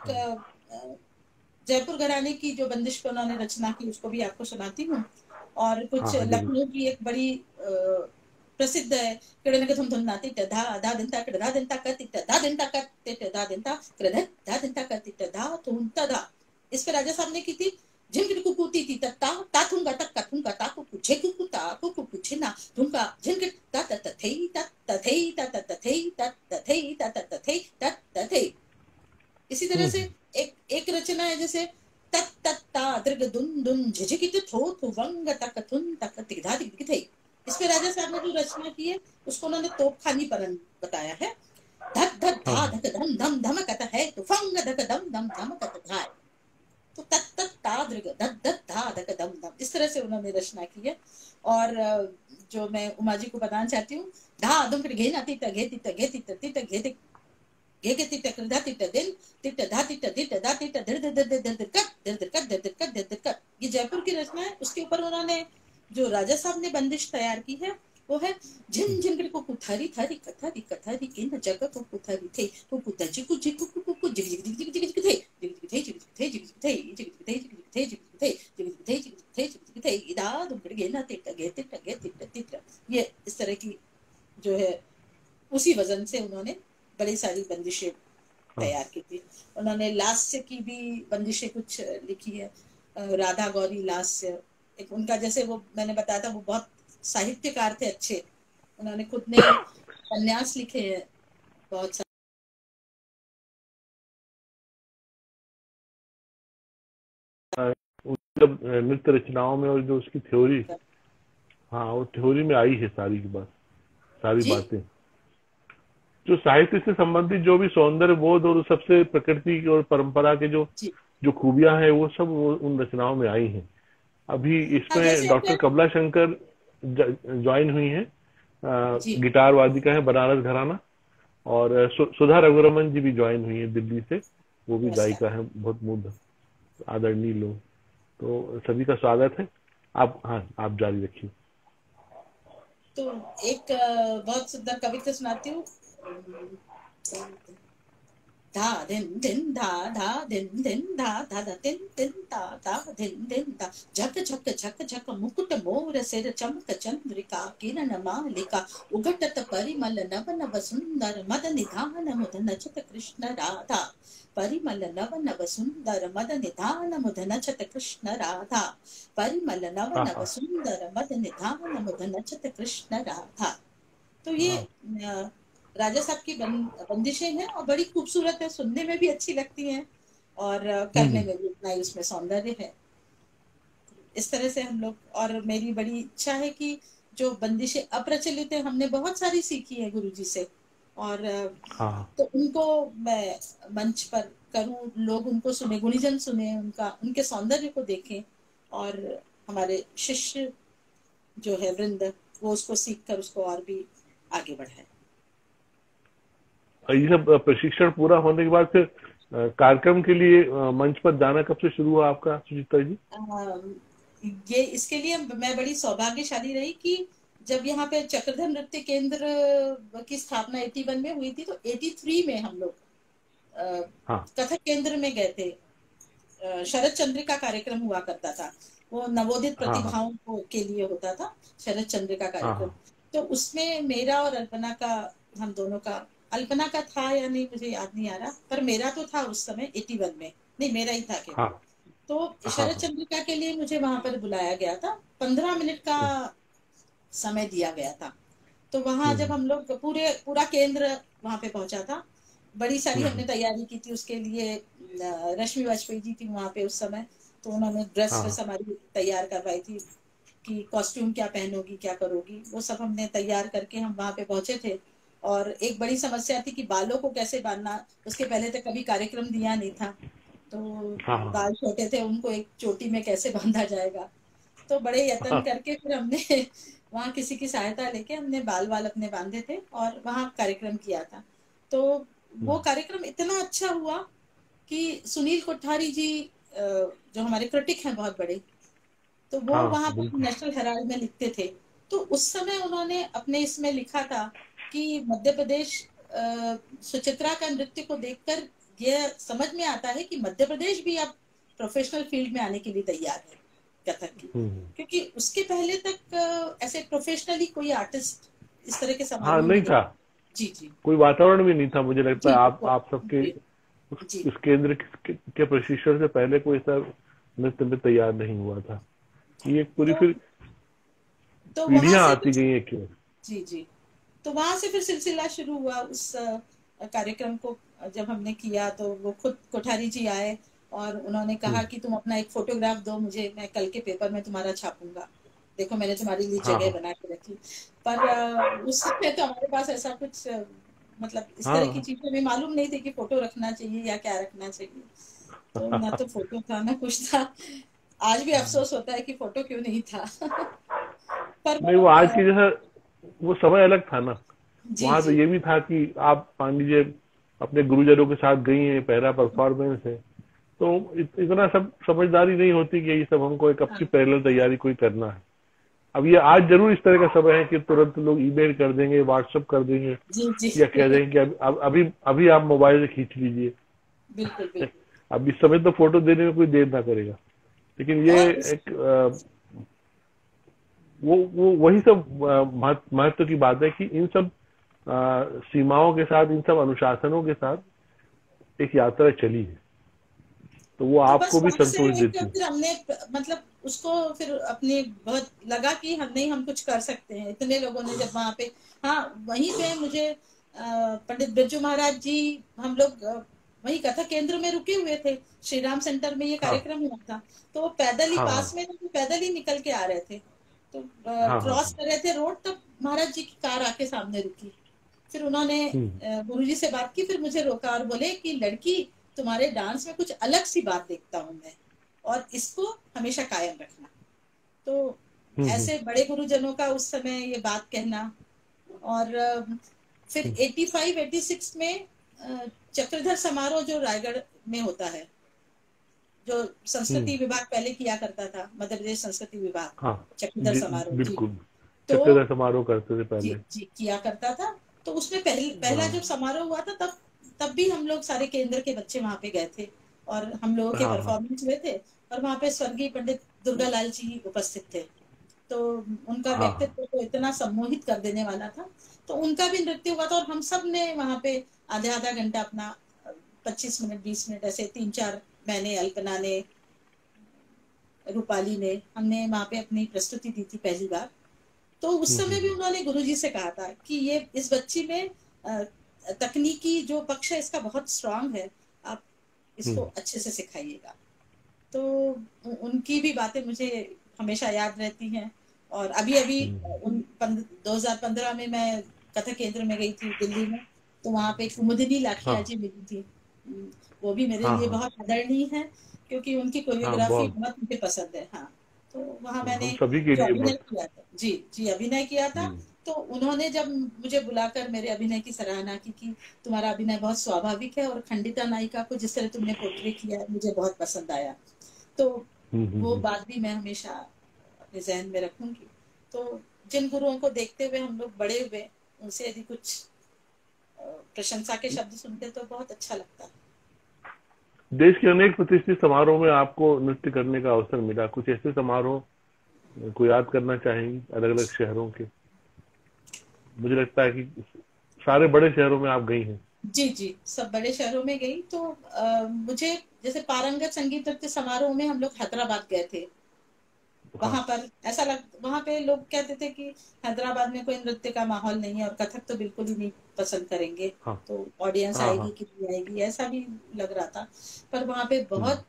B: जयपुर घराने की जो बंदिश पे उन्होंने रचना की उसको भी आपको सुनाती हूँ। और कुछ लखनऊ की एक बड़ी प्रसिद्ध है, धुम धुम नाती धा धा दिनता धा दिनता कतित धा दिनता कतित धा दिनता क्रध धा दिनता कतित धा तुम तधा। इस पे राजा साहब ने की थी झिनकिन कुकुती ती तत्ता ताथुंगा तक कथुंगा ता कुकुछे कुकुता कुकुछे ना थुंगा झिनकिन ता तथेई ता तथेई ता तथेई ता तथेई ता तथेई ता तथेई। इसी तरह से एक रचना है जैसे तत तत्ता दृग दुन दुन झिझकित थो थु वंग तक थुन तक तिधा दिखथे। इस पे राजा साहब ने जो रचना की है उसको उन्होंने तोपखानी परन बताया है। धक धक धा धक धम धम धमकत है तो फंग धक दम दम धमकत धाय। तो तत तत ता दृग धक धक धा धक दम दम, इस तरह से उन्होंने रचना की है। और जो मैं उमा जी को बताना चाहती हूँ, धा दुम घे ना तित घे तित घे तित तित घे तित घे के तित कृधा तित दिन तित धा तित दित धा तित धर धर धर धर धर कट धर धर कट धर धर कट धर धर कट। ये जयपुर की रचना है। उसके ऊपर उन्होंने जो राजा साहब ने बंदिश तैयार की है वो है झिन झिन को कुथारी थारी कथारी कथारी के न जगह को कुथारी थे को कुदजी को जी को को जिग जिग जिग जिग जिग थे जिग जिग थे जिग थे जिग थे जिग थे जिग थे जिग थे जिग थे जिग थे जिग थे इदा दुमड़ गे ना तिट गे तिट गे तिट तिट। ये इस तरह की जो है उसी वजन से उन्होंने बड़ी सारी बंदिशें तैयार की थी। उन्होंने लास्य की भी बंदिशें कुछ लिखी है, राधा गौरी लास्य एक उनका, जैसे वो मैंने बताया था वो बहुत साहित्यकार थे अच्छे, उन्होंने खुद ने उपन्यास लिखे हैं बहुत
C: जब नृत्य रचनाओं में और जो उसकी थ्योरी, हाँ वो थ्योरी में आई है सारी की बात, सारी
B: जी
C: बातें जो साहित्य से संबंधित जो भी सौंदर्य बोध और सबसे प्रकृति और परंपरा के जो
B: जी।
C: जो खूबियां हैं वो सब उन रचनाओं में आई हैं। अभी
B: हाँ
C: इसमें
B: जैसे
C: डॉक्टर
B: अगर
C: कमला शंकर ज्वाइन हुई हैं,
B: जी
C: गिटार वादिका है, बनारस घराना। और सुधा रघुरमन जी भी ज्वाइन हुई है दिल्ली से, वो भी
B: नमस्कार।
C: गायिका है, बहुत मुग्ध आदरणीय लोग। तो सभी का स्वागत है। आप, हाँ आप जारी रखिए।
B: तो एक बहुत सुंदर कविता सुनाती हूँ। धा धिन धिन धा धा धिन धिन धा धा धा धिन धिन धा धा धिन धिन धा झक झक झक झक मुकुट मोर सिर चमक चंद्रिका किरण मालिका उघटत परिमल नव नव सुंदर मद निधान मुद नचत कृष्ण राधा। परिमल नव नव सुंदर मद निधान मुद नचत कृष्ण राधा। परिमल नव
C: हाँ
B: नव
C: हाँ
B: सुंदर मद निधान मुद नचत कृष्ण राधा। तो ये
C: हाँ।
B: राजा साहब की बंदिशें हैं और बड़ी खूबसूरत है, सुनने में भी अच्छी लगती हैं और करने
C: हम्म।
B: में भी उतना ही उसमें सौंदर्य है। इस तरह से हम लोग, और मेरी बड़ी इच्छा है कि जो बंदिशें अप्रचलित है हमने बहुत सारी सीखी है गुरुजी से, और
C: हाँ
B: तो उनको मैं मंच पर करूं, लोग उनको सुने, गुणीजन सुने, उनका उनके सौंदर्य को देखें, और हमारे शिष्य जो है वृंद वो उसको सीख कर उसको और भी आगे बढ़ाए।
C: ये सब प्रशिक्षण पूरा होने के बाद फिर कार्यक्रम के लिए मंच पर जाना कब से शुरू हुआ आपका, सुचित्रा जी?
B: ये इसके लिए मैं बड़ी सौभाग्यशाली रही कि जब यहाँ पे चक्रधर नृत्य केंद्र की स्थापना 81 में हुई थी, तो 83 में हम लोग
C: हाँ
B: कथक केंद्र में गए थे। शरद चंद्र का कार्यक्रम हुआ करता था, वो नवोदित
C: हाँ हाँ
B: प्रतिभाओं को के लिए होता था शरद चंद्र का
C: हाँ
B: कार्यक्रम।
C: हाँ
B: तो उसमें मेरा और अल्पना का, हम दोनों का, अल्पना का था या नहीं मुझे याद नहीं आ रहा, पर मेरा तो था उस समय 81 में, नहीं मेरा ही था
C: हाँ
B: केवल। तो
C: हाँ
B: शरद
C: हाँ।
B: चंद्रिका के लिए मुझे वहां पर बुलाया गया था, 15 मिनट का समय दिया गया था। तो वहां जब
C: हम्म
B: हम लोग पूरा केंद्र वहां पे पहुंचा था, बड़ी सारी हमने
C: हम्म।
B: तैयारी की थी उसके लिए। रश्मि वाजपेयी जी थी वहां पे उस समय, तो उन्होंने ड्रेस
C: हाँ
B: वेस हमारी तैयार करवाई थी कि कॉस्ट्यूम क्या पहनोगी क्या करोगी, वो सब हमने तैयार करके हम वहां पे पहुंचे थे। और एक बड़ी समस्या थी कि बालों को कैसे बांधना, उसके पहले तो कभी कार्यक्रम दिया नहीं था, तो
C: हाँ हाँ
B: बाल छोटे थे, उनको एक चोटी में कैसे बांधा जाएगा। तो बड़े यत्न
C: हाँ।
B: करके फिर हमने वहाँ किसी की सहायता लेके हमने बाल वाल अपने बांधे थे और वहाँ कार्यक्रम किया था। तो वो कार्यक्रम इतना अच्छा हुआ कि सुनील कोठारी जी जो हमारे क्रिटिक हैं बहुत बड़े, तो वो
C: हाँ,
B: वहां पर
C: बिल्कुल।
B: नेशनल हेराल्ड में लिखते थे। तो उस समय उन्होंने अपने इसमें लिखा था कि मध्य प्रदेश, सुचित्रा का नृत्य को देखकर यह समझ में आता है कि मध्य प्रदेश भी अब प्रोफेशनल फील्ड में आने के लिए तैयार है कथक की,
C: हम्म।
B: क्योंकि उसके पहले तक ऐसे प्रोफेशनली कोई आर्टिस्ट इस तरह के
C: हाँ
B: समारोह में
C: नहीं
B: नहीं।
C: था,
B: जी जी
C: कोई वातावरण भी नहीं था, मुझे लगता
B: जी
C: है
B: बिल्कुल।
C: आप सबके
B: जी जी।
C: उस केंद्र के प्रशिक्षण से पहले कोई ऐसा नृत्य में तैयार नहीं हुआ था। ये एक पूरी
B: तो
C: फिर
B: वहां
C: पीढ़ियां
B: से
C: आती गई हैं क्यों।
B: जी जी, तो वहां से फिर सिलसिला शुरू हुआ उस कार्यक्रम को। जब हमने किया तो वो खुद कोठारी जी आए और उन्होंने कहा कि तुम अपना एक फोटोग्राफ दो मुझे, मैं कल के पेपर में तुम्हारा छापूंगा, देखो मैंने तुम्हारे लिए
C: हाँ
B: जगह
C: हाँ
B: बना के रखी। पर उस समय तो हमारे पास ऐसा कुछ मतलब इस तरह की
C: हाँ
B: चीजें हमें मालूम नहीं थी कि फोटो रखना चाहिए या क्या रखना चाहिए। तो ना तो फोटो था ना कुछ था। आज भी अफसोस होता है कि फोटो क्यों नहीं था। पर
C: नहीं,
B: वो
C: वो आज की जैसा वो समय अलग था ना।
B: जी
C: वहां तो
B: जी
C: ये भी था कि आप मान लीजिए अपने गुरुजनों के साथ गई हैं, पहला परफॉर्मेंस है, तो इतना सब समझदारी नहीं होती कि ये सब हमको एक
B: हाँ
C: अच्छी पैरेलल तैयारी कोई करना है। अब ये आज जरूर इस तरह का समय है कि तुरंत लोग ईमेल कर देंगे, व्हाट्सएप कर देंगे,
B: जी जी।
C: या कह देंगे कि अभी अभी आप मोबाइल से खींच लीजिए।
B: बिल्कुल बिल्कुल।
C: अब इस समय तो फोटो देने में कोई देर ना करेगा। लेकिन ये
B: और
C: एक वो वही सब महत्व की बात है कि इन सब सीमाओं के साथ, इन सब अनुशासनों के साथ एक यात्रा चली है, तो वो
B: तो बस
C: आपको भी
B: वहां से
C: संतोष
B: एक
C: देती है।
B: फिर हमने मतलब उसको फिर अपने बहुत लगा कि हम नहीं, हम कुछ कर सकते हैं, इतने लोगों ने जब वहां पे। हाँ वहीं पे मुझे पंडित बिरजू महाराज जी, हम लोग वही कथक केंद्र में रुके हुए थे, श्री राम सेंटर में ये
C: हाँ
B: कार्यक्रम हुआ था। तो वो पैदल ही
C: हाँ
B: पास
C: हाँ
B: में थे, तो पैदल ही निकल के आ रहे थे। तो
C: हाँ हाँ
B: क्रॉस
C: हाँ।
B: कर रहे थे रोड, तब महाराज जी की कार आके सामने रुकी। फिर उन्होंने
C: हम्म
B: गुरुजी से बात की, फिर मुझे रोका और बोले कि लड़की, तुम्हारे डांस में कुछ अलग सी बात देखता हूं मैं, और इसको हमेशा कायम रखना। तो
C: हम्म
B: ऐसे बड़े गुरुजनों का उस समय ये बात कहना। और फिर
C: हम्म
B: 85 86 में चक्रधर समारोह जो रायगढ़ में होता है, जो संस्कृति
C: हम्म।
B: विभाग पहले किया करता था, मध्य प्रदेश संस्कृति विभाग,
C: हाँ
B: चक्रधर
C: जी,
B: समारोह जी।
C: बिल्कुल।
B: तो
C: चक्रधर समारोह करते थे
B: जी
C: पहले।
B: जी किया करता था। तो उसमें पहला जब
C: हाँ
B: समारोह हुआ था, तब तब भी हम लोग सारे केंद्र के बच्चे वहां पे गए थे, और हम लोगों के
C: हाँ हाँ
B: परफॉर्मेंस हुए थे। और वहां पे स्वर्गीय पंडित दुर्गालाल जी उपस्थित थे। तो उनका
C: हाँ हाँ।
B: व्यक्तित्व तो इतना सम्मोहित कर देने वाला था। तो उनका भी नृत्य हुआ था, और हम सब ने वहां पे आधा आधा घंटा अपना 25 मिनट 20 मिनट ऐसे 3 4, मैंने, अल्पना ने, रूपाली ने, हमने वहां पे अपनी प्रस्तुति दी थी पहली बार। तो उस समय भी
C: हम्म।
B: उन्होंने गुरुजी से कहा था कि ये इस बच्ची में तकनीकी जो पक्ष है इसका बहुत स्ट्रांग है, आप इसको
C: हम्म
B: अच्छे से सिखाइएगा। तो उनकी भी बातें मुझे हमेशा याद रहती हैं। और अभी अभी
C: हम्म।
B: 2015 में मैं कथक केंद्र में गई थी दिल्ली में। तो वहां पे कुमुदिनी लाठिया
C: हाँ
B: जी मिली थी। वो भी मेरे
C: हाँ
B: लिए
C: हाँ
B: बहुत आदरणीय है, क्योंकि उनकी
C: हाँ।
B: कोरियोग्राफी
C: बहुत।
B: बहुत मुझे पसंद है। हाँ, तो वहां
C: हम
B: मैंने
C: सभी के
B: जो
C: लिए
B: अभिनय
C: बहुत।
B: किया था, जी जी अभिनय किया था।
C: हम्म
B: तो उन्होंने जब मुझे बुलाकर मेरे अभिनय की सराहना की कि तुम्हारा अभिनय बहुत स्वाभाविक है, और खंडिता नायिका को जिस तरह तुमने पोर्ट्रे किया है मुझे बहुत पसंद आया। तो वो
C: हम्म।
B: बात भी मैं हमेशा अपने जहन में रखूंगी। तो जिन गुरुओं को देखते हुए हम लोग बड़े हुए, उनसे यदि कुछ प्रशंसा के शब्द सुनते तो बहुत अच्छा लगता है।
C: देश के अनेक प्रतिष्ठित समारोह में आपको नृत्य करने का अवसर मिला, कुछ ऐसे समारोह को याद करना चाहेंगी अलग अलग शहरों के? मुझे लगता है कि सारे बड़े शहरों में आप गई हैं।
B: जी जी सब बड़े शहरों में गई। तो मुझे जैसे पारंगत संगीत नृत्य समारोह में हम लोग हैदराबाद गए थे।
C: हाँ
B: वहां पर ऐसा वहां पे लोग कहते थे कि हैदराबाद में कोई नृत्य का माहौल नहीं है, और कथक तो बिल्कुल ही नहीं पसंद करेंगे।
C: हाँ
B: तो ऑडियंस
C: हाँ
B: आएगी
C: हाँ।
B: कि नहीं आएगी, ऐसा भी लग रहा था। पर वहां पे
C: हम्म
B: बहुत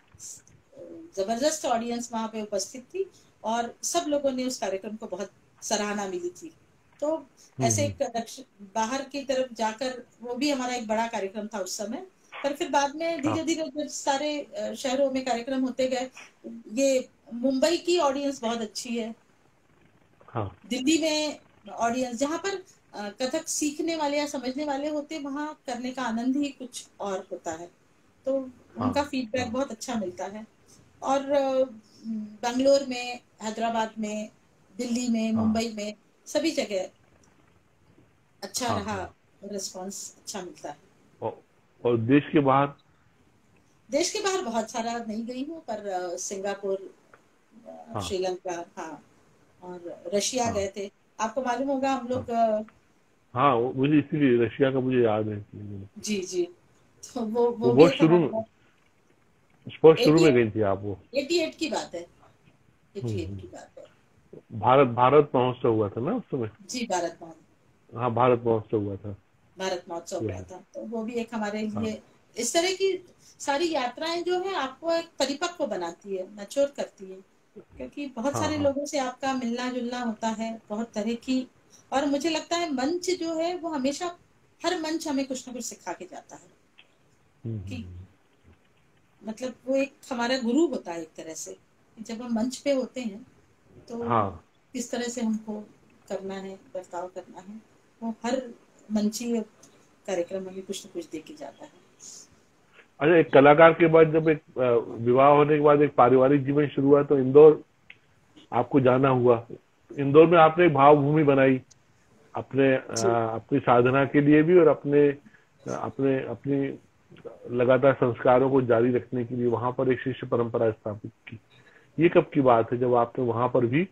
B: जबरदस्त ऑडियंस वहां पे उपस्थित थी, और सब लोगों ने उस कार्यक्रम को बहुत सराहना मिली थी। तो ऐसे
C: हम्म।
B: एक बाहर की तरफ जाकर वो भी हमारा एक बड़ा कार्यक्रम था उस समय। पर फिर बाद में
C: हाँ
B: धीरे धीरे जब सारे शहरों में कार्यक्रम होते गए, ये मुंबई की ऑडियंस बहुत अच्छी है।
C: हाँ
B: दिल्ली में ऑडियंस, जहाँ पर कथक सीखने वाले या समझने वाले होते, वहां करने का आनंद ही कुछ और होता है। तो
C: हाँ
B: उनका फीडबैक
C: हाँ
B: बहुत अच्छा मिलता है। और बेंगलोर में, हैदराबाद में, दिल्ली में,
C: हाँ
B: मुंबई में, सभी जगह अच्छा
C: हाँ
B: रहा,
C: हाँ।
B: रिस्पांस अच्छा मिलता है।
C: और, और देश के बाहर?
B: देश के बाहर बहुत सारा नहीं गई हूँ, पर सिंगापुर,
C: हाँ
B: श्रीलंका, हाँ, और रशिया
C: हाँ
B: गए थे। आपको मालूम होगा हम
C: हाँ
B: लोग
C: हाँ। मुझे इसीलिए रशिया का मुझे याद है।
B: जी जी, तो वो
C: वो
B: भी
C: बहुत
B: एक
C: शुरू
B: हमारा
C: में, बहुत शुरू में
B: 88
C: गई थी आप वो।
B: 88 की बात है, 88
C: हम्म।
B: की बात है।
C: भारत भारत महोत्सव हुआ था ना उस समय?
B: जी
C: हाँ भारत महोत्सव हुआ था।
B: भारत महोत्सव
C: जो
B: हुआ
C: है।
B: था। तो वो भी एक हमारे
C: हाँ
B: लिए, इस तरह की सारी यात्राएं जो है आपको एक परिपक्व बनाती है, मैच्योर करती है। क्योंकि बहुत
C: हाँ
B: सारे
C: हाँ।
B: लोगों से आपका मिलना जुलना होता है, बहुत तरह की। और मुझे लगता है मंच जो है वो हमेशा, हर मंच हमें कुछ ना कुछ सिखा के जाता है। कि
C: हम्म।
B: मतलब वो एक हमारा गुरु होता है एक तरह से। जब हम मंच पे होते हैं तो
C: हाँ।
B: किस तरह से हमको करना है, बर्ताव करना है, वो हर मंची कार्यक्रम हमें कुछ न कुछ दे के जाता है।
C: अच्छा, एक कलाकार के बाद जब एक विवाह होने के बाद एक पारिवारिक जीवन शुरू हुआ तो इंदौर आपको जाना हुआ। इंदौर में आपने एक भाव भूमि बनाई अपने
B: जी
C: अपनी साधना के लिए भी, और अपने अपने अपनी लगातार संस्कारों को जारी रखने के लिए वहां पर एक शिष्य परंपरा स्थापित की। ये कब की बात है जब आपने वहां पर भी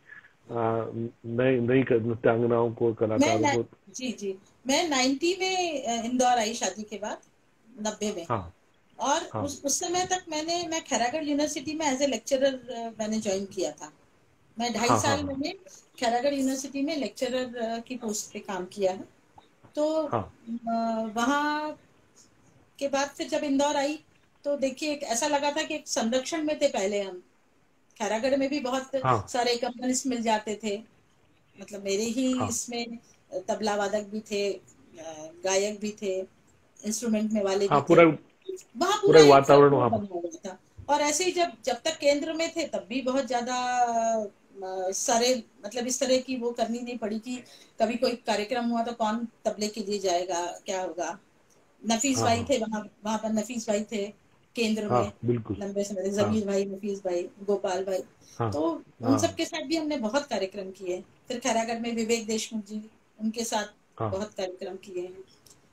C: नई नई नृत्यांगनाओं को,
B: मैं
C: कलाकारों
B: न,
C: को?
B: जी जी मैं 90 में इंदौर आई शादी के बाद, 90 में।
C: हाँ
B: और
C: हाँ
B: उस समय तक मैं खैरागढ़ यूनिवर्सिटी में एज ए लेक्चरर मैंने ज्वाइन किया था। मैं ढाई
C: हाँ हाँ
B: साल
C: हाँ
B: मैंने खैरागढ़ यूनिवर्सिटी में लेक्चरर की पोस्ट पे काम किया है। तो
C: हाँ
B: वहाँ के बाद फिर जब इंदौर आई तो देखिए ऐसा लगा था कि एक संरक्षण में थे पहले हम। खैरागढ़ में भी बहुत
C: हाँ
B: सारे कंपनीज मिल जाते थे, मतलब मेरे ही
C: हाँ
B: इसमें तबला वादक भी थे, गायक भी थे, इंस्ट्रूमेंट में वाले
C: हाँ,
B: भी थे।
C: पूरा
B: वहाँ
C: पूरा
B: पूरा एक
C: वातावरण
B: वो
C: वहाँ
B: बना
C: पर।
B: हुआ था। और ऐसे ही जब जब तक केंद्र में थे तब भी बहुत ज्यादा सारे मतलब इस तरह की वो करनी नहीं पड़ी कि कभी कोई कार्यक्रम हुआ तो कौन तबले के लिए जाएगा, क्या होगा। नफीस
C: हाँ
B: भाई
C: हाँ
B: थे वहाँ, वहाँ पर नफीस भाई थे केंद्र
C: हाँ
B: में,
C: बिल्कुल।
B: लंबे समय तक
C: हाँ
B: जमीर भाई, नफीस भाई, गोपाल भाई।
C: हाँ
B: तो उन
C: हाँ
B: सबके साथ भी हमने बहुत कार्यक्रम किए। फिर खैरागढ़ में विवेक देशमुख जी, उनके साथ
C: हाँ।
B: बहुत कार्यक्रम किए हैं।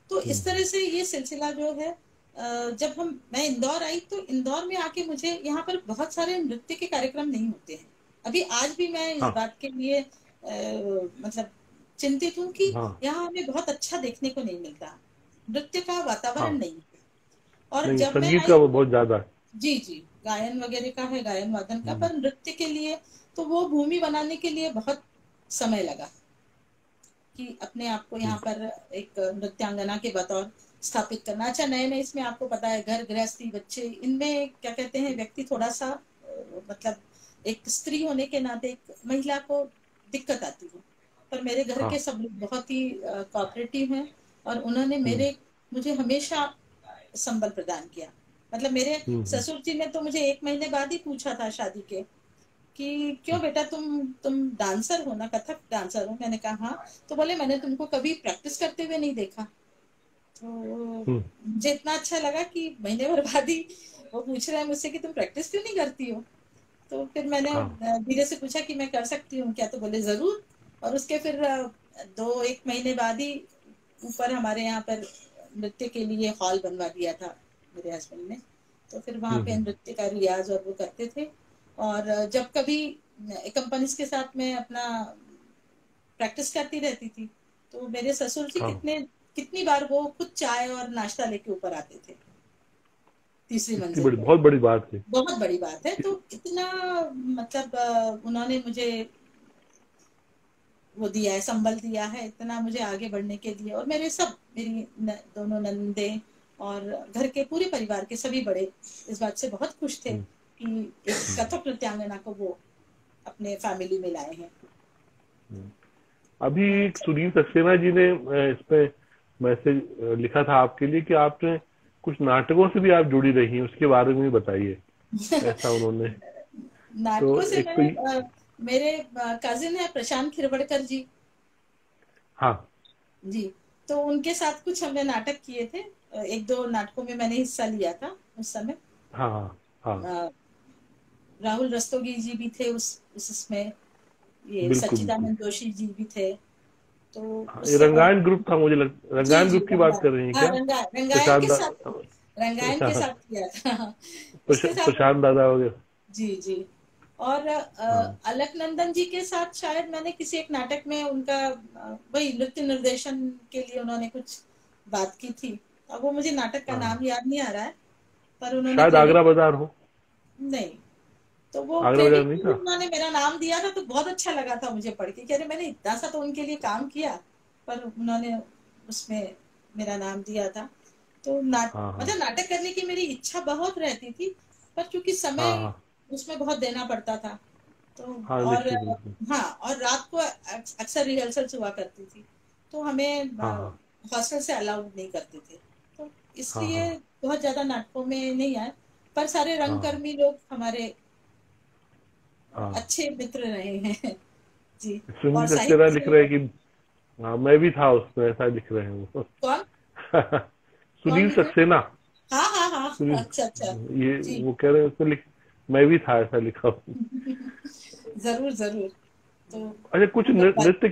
B: तो इस
C: हम्म।
B: तरह से ये सिलसिला जो है, जब मैं इंदौर आई तो इंदौर में आके मुझे यहाँ पर बहुत सारे नृत्य के कार्यक्रम नहीं होते हैं। अभी आज भी मैं इस
C: हाँ
B: बात के लिए मतलब चिंतित हूँ कि
C: हाँ
B: यहाँ हमें बहुत अच्छा देखने को नहीं मिलता, नृत्य का वातावरण
C: हाँ।
B: नहीं है। और
C: नहीं,
B: जब मैं
C: संगीत का
B: आई,
C: वो बहुत ज्यादा है।
B: जी जी, गायन वगैरह का है, गायन वादन का,
C: हम्म।
B: पर नृत्य के लिए तो वो भूमि बनाने के लिए बहुत समय लगा कि अपने आप को यहाँ
C: हम्म।
B: पर एक नृत्यांगना के बतौर स्थापित करना। अच्छा, नए नए इसमें आपको पता है घर गृहस्थी बच्चे इनमें क्या कहते हैं, व्यक्ति थोड़ा सा मतलब एक स्त्री होने के नाते एक महिला को दिक्कत आती है। पर मेरे घर
C: हाँ।
B: के सब लोग बहुत ही कोऑपरेटिव हैं और उन्होंने
C: हम्म।
B: मुझे हमेशा संबल प्रदान किया। मतलब मेरे
C: हम्म।
B: ससुर जी ने तो मुझे 1 महीने बाद ही पूछा था शादी के कि क्यों बेटा तुम डांसर हो ना, कथक डांसर हो? मैंने कहा हाँ। तो बोले मैंने तुमको कभी प्रैक्टिस करते हुए नहीं देखा। तो
C: हम्म।
B: मुझे इतना अच्छा लगा कि महीने भर बाद ही वो पूछ रहे हैं मुझसे कि तुम प्रैक्टिस क्यों नहीं करती हो। तो फिर मैंने
C: हाँ।
B: धीरे से पूछा कि मैं कर सकती हूँ क्या, तो बोले जरूर। और उसके फिर 1 महीने बाद ही ऊपर हमारे यहाँ पर नृत्य के लिए हॉल बनवा दिया था मेरे हस्बैंड ने। तो फिर वहाँ पे
C: हम्म।
B: नृत्य का रियाज और वो करते थे। और जब कभी कंपनीज के साथ में अपना प्रैक्टिस करती रहती थी तो मेरे ससुर जी
C: हाँ,
B: कितनी बार वो खुद चाय और नाश्ता लेके ऊपर आते थे, तीसरी
C: इतनी
B: मंजिल
C: बड़ी
B: पे।
C: बहुत बड़ी बात है।
B: बहुत बड़ी बात है। तो इतना मतलब उन्होंने मुझे वो दिया है, संबल दिया है, इतना मुझे आगे बढ़ने के लिए। और मेरे सब मेरी दोनों नंदे और घर के पूरे परिवार के सभी बड़े इस बात से बहुत खुश थे
C: हम्म।
B: कि एक कथक नृत्यांगना को वो अपने फैमिली में लाए हैं।
C: हम्म। अभी
B: तो
C: एक सुनील सक्सेना जी ने इस पे मैसेज लिखा था आपके लिए कि आपने कुछ नाटकों से भी आप जुड़ी रही हैं, उसके बारे में भी बताइए। ऐसा उन्होंने। तो
B: नाटकों से
C: एक तो
B: मैं मेरे कजिन है प्रशांत खिरवड़कर जी।
C: हाँ
B: जी, तो उनके साथ कुछ हमने नाटक किए थे। 1-2 नाटकों में मैंने हिस्सा लिया था उस समय।
C: हाँ हाँ हाँ।
B: अ, राहुल रस्तोगी जी भी थे उसमें, ये
C: बिल्कुल बिल्कुल।
B: सच्चिदानंद जोशी जी भी थे। तो
C: हाँ, ये
B: उस समय
C: रंगायन ग्रुप था,
B: जी
C: रंगायन
B: जी
C: ग्रुप की बात
B: रंगायन,
C: कर रही हैं
B: हाँ
C: क्या?
B: रंगायन
C: प्रशांत
B: के साथ, रंगायन के
C: हाँ,
B: साथ किया था उसके साथ।
C: प्रशांत दादा वगैरह।
B: जी जी। और
C: हाँ
B: अलकनंदन जी के साथ शायद मैंने किसी एक नाटक में उनका वही नृत्य निर्देशन के लिए उन्होंने कुछ बात की थी। अब वो मुझे नाटक का
C: हाँ।
B: नाम याद नहीं आ रहा है, पर उन्होंने
C: शायद
B: क्रेडिट
C: आगरा बाजार हो।
B: नहीं, तो वो
C: आगरा बाजार
B: क्रेडिट
C: नहीं
B: में भी
C: था।
B: उन्होंने मेरा नाम दिया था तो बहुत अच्छा लगा था मुझे पढ़ के कि अरे मैंने इतना सा तो उनके लिए काम किया, पर उन्होंने उसमें मेरा नाम दिया था। तो
C: हाँ हाँ
B: मतलब नाटक करने की मेरी इच्छा बहुत रहती थी, पर क्योंकि
C: हाँ
B: समय
C: हाँ
B: उसमें बहुत देना पड़ता था। तो
C: हाँ,
B: और
C: निश्चित रूप से।
B: हाँ, और रात को अक्सर रिहर्सल्स हुआ करती थी तो हमें
C: हाँ हाँ
B: हॉस्टल से अलाउड नहीं करते थे। तो
C: हाँ
B: इसलिए
C: हाँ
B: बहुत ज्यादा नाटकों में नहीं आए। पर सारे
C: हाँ
B: रंगकर्मी लोग हमारे
C: हाँ।
B: अच्छे मित्र रहे हैं जी। और
C: सुनील सक्सेना
B: साहित्य
C: लिख
B: से
C: रहे हैं कि हाँ, मैं भी था उसमें, ऐसा लिख रहे हैं वो।
B: कौन कौन
C: सुनील
B: लिख रहे?
C: सक्सेना।
B: हाँ हाँ हाँ,
C: सुनील,
B: अच्छा अच्छा।
C: ये
B: जी
C: वो कह रहे हैं उसमें मैं भी था, ऐसा लिखा हुआ।
B: जरूर जरूर। तो
C: अच्छा, कुछ नृत्य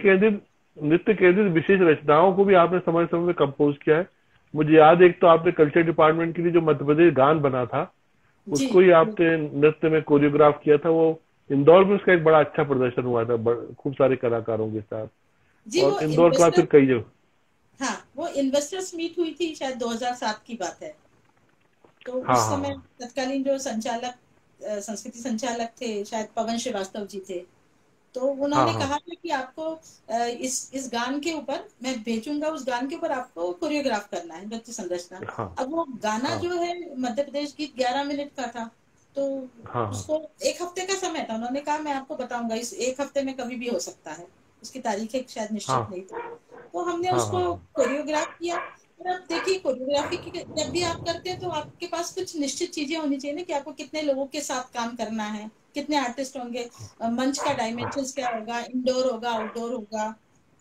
C: केंद्रित विशेष रचनाओं को भी आपने समय समय में कंपोज किया है। मुझे याद है, एक तो आपने कल्चर डिपार्टमेंट के लिए जो मध्य प्रदेश गान बना था,
B: जी
C: उसको ही आपने नृत्य में कोरियोग्राफ किया था। वो इंदौर में उसका एक बड़ा अच्छा प्रदर्शन हुआ था, खूब सारे कलाकारों के साथ।
B: जी, वो
C: और इंदौर के बाद
B: इन्वेस्टर,
C: फिर कई जगह।
B: हाँ वो इन्वेस्टर्स मीट हुई थी शायद 2007 की बात है। तो
C: हाँ
B: उस
C: हाँ
B: समय तत्कालीन जो संचालक संस्कृति संचालक थे शायद पवन श्रीवास्तव जी थे। तो
C: हाँ
B: उन्होंने
C: हाँ
B: कहा था कि आपको इस गान के ऊपर मैं भेजूंगा, उस गान के ऊपर आपको कोरियोग्राफ करना है, नृत्य संरचना।
C: हाँ
B: अब वो गाना
C: हाँ
B: जो है मध्य प्रदेश गीत 11 मिनट का था, तो
C: हाँ हाँ
B: उसको 1 हफ्ते का समय था। उन्होंने कहा मैं आपको बताऊंगा, इस 1 हफ्ते में कभी भी हो सकता है, उसकी तारीखें शायद
C: हाँ
B: निश्चित नहीं थी। तो हमने
C: हाँ
B: उसको
C: हाँ
B: कोरियोग्राफ किया। और अब देखिए, कोरियोग्राफी की जब भी आप करते हैं तो आपके पास कुछ निश्चित चीजें होनी चाहिए ना, कि आपको कितने लोगों के साथ काम करना है, कितने आर्टिस्ट होंगे, मंच का डायमेंशंस क्या होगा, इंडोर होगा, आउटडोर होगा,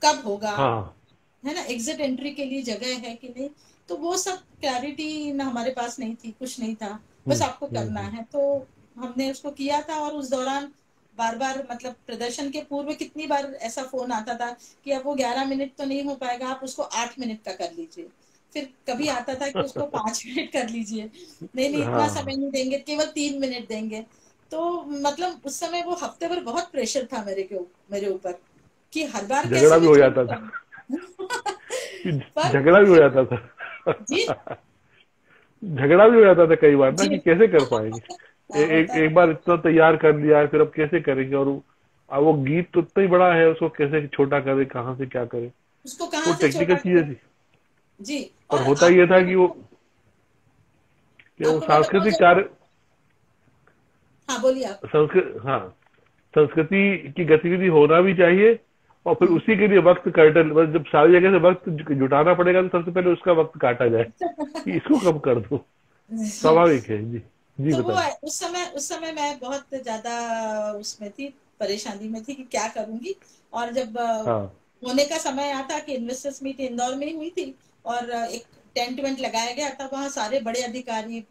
B: कब होगा,
C: हाँ
B: है ना, एग्जिट एंट्री के लिए जगह है कि नहीं। तो वो सब क्लैरिटी ना हमारे पास नहीं थी, कुछ नहीं था, बस आपको करना
C: हम्म।
B: है। तो हमने उसको किया था, और उस दौरान बार बार, मतलब प्रदर्शन के पूर्व कितनी बार ऐसा फोन आता था कि अब वो 11 मिनट तो नहीं हो पाएगा, आप उसको 8 मिनट का कर लीजिए। फिर कभी आता था कि उसको 5 मिनट कर लीजिए, नहीं नहीं इतना समय
C: हाँ,
B: नहीं देंगे, केवल 3 मिनट देंगे। तो मतलब उस समय वो हफ्ते भर बहुत प्रेशर था मेरे ऊपर, कि हर बार
C: झगड़ा
B: कैसे
C: भी
B: मैं
C: हो
B: चेंज
C: जाता था।
B: करूं। पर
C: झगड़ा भी हो
B: फिर,
C: जाता
B: जी
C: था। झगड़ा भी हो जाता था कई बार ना,
B: जी,
C: कि कैसे कर पाएंगे। एक
B: होता
C: एक
B: था।
C: बार इतना तैयार कर लिया है, फिर अब कैसे करेंगे, और अब वो गीत तो उतना ही बड़ा है, उसको कैसे छोटा करे, कहाँ से क्या करे।
B: उसको
C: वो
B: कहाँ से
C: टेक्निकल
B: छोटा
C: चीजें
B: करें।
C: थी।
B: जी।
C: पर
B: और
C: होता ये
B: आपको
C: था
B: मैं
C: कि
B: बताऊं,
C: वो
B: आपको मैं बताऊं
C: सांस्कृतिक
B: जब,
C: कार्य,
B: हाँ बोलिए आप।
C: संस्कृत हाँ, संस्कृति की गतिविधि होना भी चाहिए। और फिर
B: हम्म।
C: उसी के लिए वक्त कर्टन, बस जब सारी जगह से वक्त जुटाना पड़ेगा तो सबसे पहले उसका वक्त काटा जाए, कि इसको कम कर दो। स्वाभाविक है जी। जी
B: तो वो
C: बताइए।
B: उस समय मैं बहुत ज्यादा उसमें थी, परेशानी में थी कि क्या करूंगी। और जब
C: हाँ
B: होने का समय आता कि इन्वेस्टर्स मीट इंदौर में ही हुई थी, और एक टेंट वेंट लगाया गया था, वहाँ सारे बड़े अधिकारी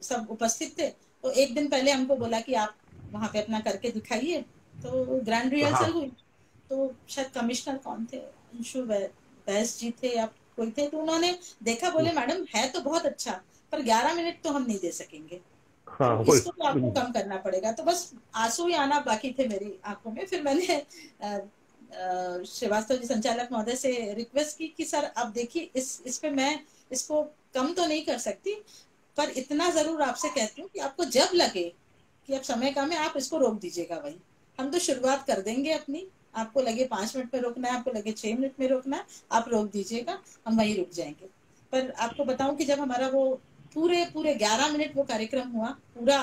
B: सब उपस्थित थे। तो एक दिन पहले हमको बोला कि आप वहां पे अपना करके दिखाइए। तो ग्रैंड रिहर्सल
C: हाँ
B: हुई। तो शायद कमिश्नर कौन थे, अंशु बैस जी थे या कोई थे, तो उन्होंने देखा, बोले मैडम है तो बहुत अच्छा, पर 11 मिनट तो हम नहीं दे सकेंगे,
C: हाँ
B: तो
C: वही।
B: इसको तो आपको कम करना पड़ेगा। तो बस आंसू ही आना बाकी थे मेरी आंखों में। फिर मैंने श्रीवास्तव जी, संचालक महोदय से रिक्वेस्ट की कि सर अब देखिए, इस पे मैं इसको कम तो नहीं कर सकती, पर इतना जरूर आपसे कहती हूँ कि आपको जब लगे कि अब समय कम है, आप इसको रोक दीजिएगा। वही हम तो शुरुआत कर देंगे अपनी, आपको लगे 5 मिनट में रोकना है, आपको लगे 6 मिनट में रोकना है, आप रोक दीजिएगा, हम वहीं रुक जाएंगे। पर आपको बताऊं कि जब हमारा वो पूरे पूरे 11 मिनट वो कार्यक्रम हुआ, पूरा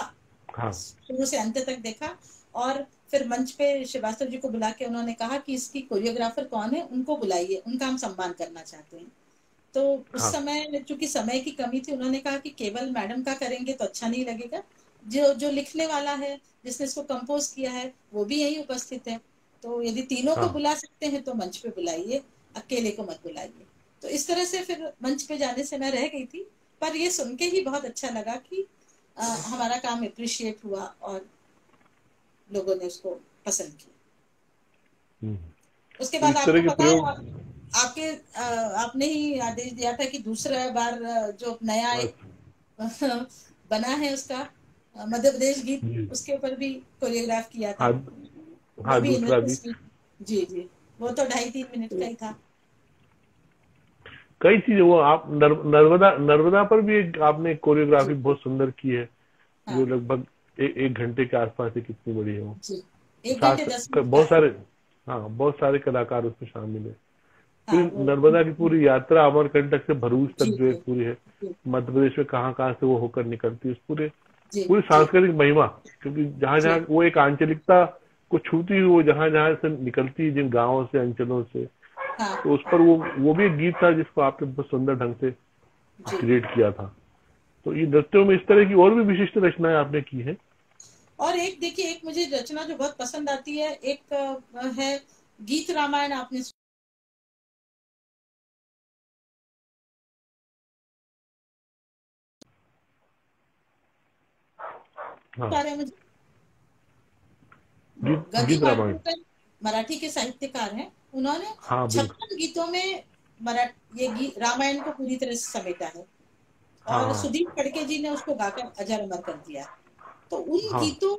C: हाँ
B: शुरू से अंत तक देखा। और फिर मंच पे श्रीवास्तव जी को बुला के उन्होंने कहा कि इसकी कोरियोग्राफर कौन है, उनको बुलाइए, उनका हम सम्मान करना चाहते हैं। तो उस
C: हाँ
B: समय चूंकि समय की कमी थी, उन्होंने कहा कि केवल मैडम का करेंगे तो अच्छा नहीं लगेगा, जो जो लिखने वाला है, जिसने इसको कंपोज किया है, वो भी यही उपस्थित है। तो यदि तीनों को
C: हाँ।
B: बुला सकते हैं तो मंच पे बुलाइए, अकेले को मत बुलाइए। तो इस तरह से फिर मंच पे जाने से मैं रह गई थी। पर ये सुन के ही बहुत अच्छा लगा कि हमारा काम अप्रिशिएट हुआ और लोगों ने उसको पसंद किया।
C: हम्म।
B: उसके
C: तो
B: बाद
C: इस तरह
B: आपको
C: के
B: पता है,
C: प्रयोग।
B: आपके आपने ही आदेश दिया था कि दूसरा बार जो नया एक
C: अच्छा।
B: बना है उसका मध्य प्रदेश गीत,
C: जी।
B: उसके ऊपर भी कोरियोग्राफ किया था।
C: हाँ
B: वो
C: हाँ,
B: भी
C: दूसरा भी।
B: Investors meet. जी जी, वो तो 2.5-3 मिनट का ही था।
C: कई चीजें, वो आप नर्मदा नर्मदा पर भी एक आपने कोरियोग्राफी
B: जी
C: बहुत सुंदर की है, जो
B: हाँ।
C: लगभग एक घंटे के आसपास है। कितनी बड़ी है वो।
B: जी, 1 घंटे 10 मिनट का
C: बहुत
B: है।
C: सारे, हाँ बहुत सारे कलाकार उसमें शामिल है।
B: हाँ
C: पूरी
B: वो,
C: नर्मदा की पूरी यात्रा अमरकंटक से भरूच तक
B: जी
C: जो
B: जी
C: एक पूरी है,
B: जी
C: मध्य प्रदेश में कहाँ कहाँ से वो होकर निकलती है, उस पूरे
B: जी
C: पूरी
B: जी
C: सांस्कृतिक महिमा। क्योंकि जहाँ
B: जी।
C: जहाँ वो एक आंचलिकता को छूती हुई, वो जहाँ जहाँ से निकलती है, जिन गांवों से, अंचलों से,
B: हाँ
C: तो उस पर वो भी एक गीत था जिसको आपने बहुत सुंदर ढंग से
B: जी।
C: क्रिएट किया था। तो ये नृत्यों में इस तरह की और भी विशिष्ट रचनाएं आपने की हैं।
B: और एक देखिए, एक मुझे रचना जो बहुत पसंद आती है, एक है गीत रामायण, आपने
C: हाँ,
B: सुना है मुझे।
C: गीत
B: गदी
C: गीत रामायण।
B: माडगूळकर मराठी के साहित्यकार हैं, उन्होंने
C: हाँ बिल्कुल।
B: 56 गीतों में ये गीत रामायण को पूरी तरह से समेटा है। और
C: हाँ
B: सुदीप फड़के जी ने उसको गाकर अजर अमर कर दिया है। तो उन
C: हाँ
B: गीतों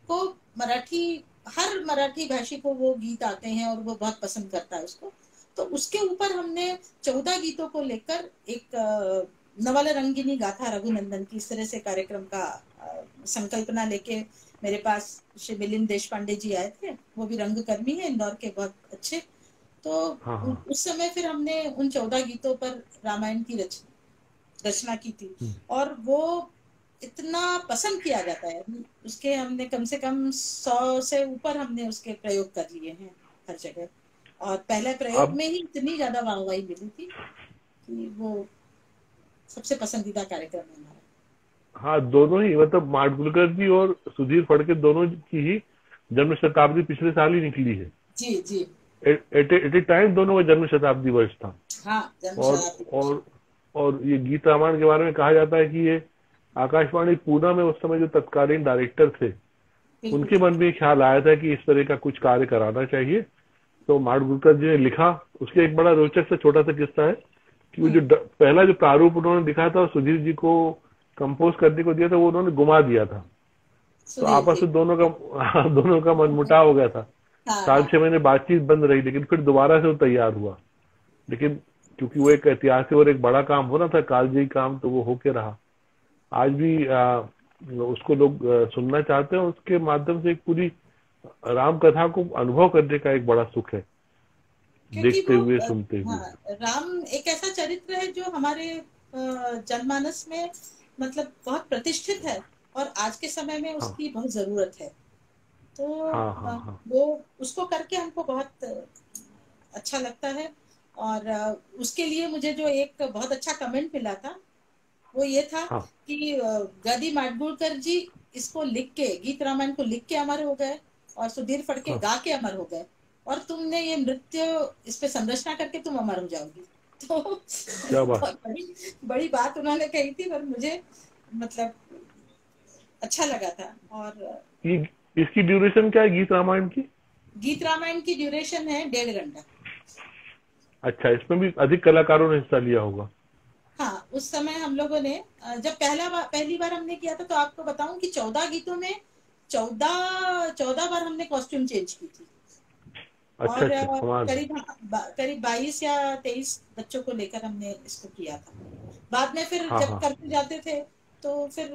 B: को मराठी, हर मराठी भाषी को वो गीत आते हैं और वो बहुत पसंद करता है उसको। तो उसके ऊपर हमने 14 गीतों को लेकर एक नवल रंगिनी गाथा रघुनंदन की, इस तरह से कार्यक्रम का संकल्पना लेके मेरे पास श्री मिलिंद देशपांडे जी आए थे, वो भी रंगकर्मी है इंदौर के, बहुत अच्छे। तो
C: हाँ हाँ।
B: उस समय फिर हमने उन 14 गीतों पर रामायण की रचना की थी, और वो इतना पसंद किया जाता है। उसके हमने कम से कम 100 से ऊपर हमने उसके प्रयोग कर लिए हैं हर जगह, और पहले प्रयोग
C: अब
B: में ही इतनी ज्यादा वाहवाही मिली थी कि वो सबसे पसंदीदा कार्यक्रम है हमारा।
C: हाँ, दोनों ही, मतलब माडगुलकर जी और सुधीर फड़के दोनों की ही जन्म शताब्दी पिछले साल ही निकली है।
B: जी जी।
C: एट ए टाइम दोनों का जन्म शताब्दी वर्ष था।
B: हाँ, जन्म
C: और
B: शताब्दी।
C: और और ये गीत रामायण के बारे में कहा जाता है कि ये आकाशवाणी पूना में उस समय जो तत्कालीन डायरेक्टर थे, उनके मन में ख्याल आया था कि इस तरह का कुछ कार्य कराना चाहिए। तो माडगुलकर जी ने लिखा। उसके एक बड़ा रोचक सा छोटा सा किस्सा है कि वो जो पहला जो प्रारूप उन्होंने लिखा था, सुधीर जी को कंपोज करने को दिया था, वो उन्होंने गुमा दिया था। तो आपस में दोनों का मनमुटाव हो गया था।
B: हाँ,
C: 4-6 महीने बातचीत बंद रही, लेकिन फिर दोबारा से वो तैयार हुआ। लेकिन क्योंकि वो एक ऐतिहासिक और एक बड़ा काम होना था, कालजयी काम, तो वो होके रहा। आज भी उसको लोग सुनना चाहते हैं। उसके माध्यम से एक पूरी राम कथा को अनुभव करने का एक बड़ा सुख है, देखते हुए सुनते हुए।
B: हाँ, राम एक ऐसा चरित्र है जो हमारे जनमानस में मतलब बहुत प्रतिष्ठित है, और आज के समय में उसकी बहुत जरूरत है। तो
C: हाँ।
B: वो उसको करके हमको बहुत अच्छा लगता है। और उसके लिए मुझे जो एक बहुत अच्छा कमेंट मिला था, वो ये था कि गदी माडगुलकर जी इसको लिख के, गीत रामायण को लिख के अमर हो गए, और सुधीर फड़के गा के अमर हो गए, और तुमने ये नृत्य इस पे संरचना करके तुम अमर हो जाओगी। तो
C: क्या बात।
B: बहुत बड़ी बात उन्होंने कही थी, पर मुझे मतलब अच्छा लगा था। और
C: इसकी ड्यूरेशन क्या है गीत रामायण की?
B: गीत रामायण की ड्यूरेशन है 1.5 घंटा।
C: अच्छा, इसमें भी अधिक कलाकारों ने हिस्सा लिया होगा।
B: हाँ, उस समय हम लोगों ने जब पहली बार हमने किया था, तो आपको बताऊं कि 14 गीतों में 14 बार हमने कॉस्ट्यूम चेंज की थी।
C: अच्छा,
B: और
C: कमाल।
B: करीब 22 या 23 बच्चों को लेकर हमने इसको किया था। बाद में फिर जब
C: हाँ।
B: करते जाते थे, तो फिर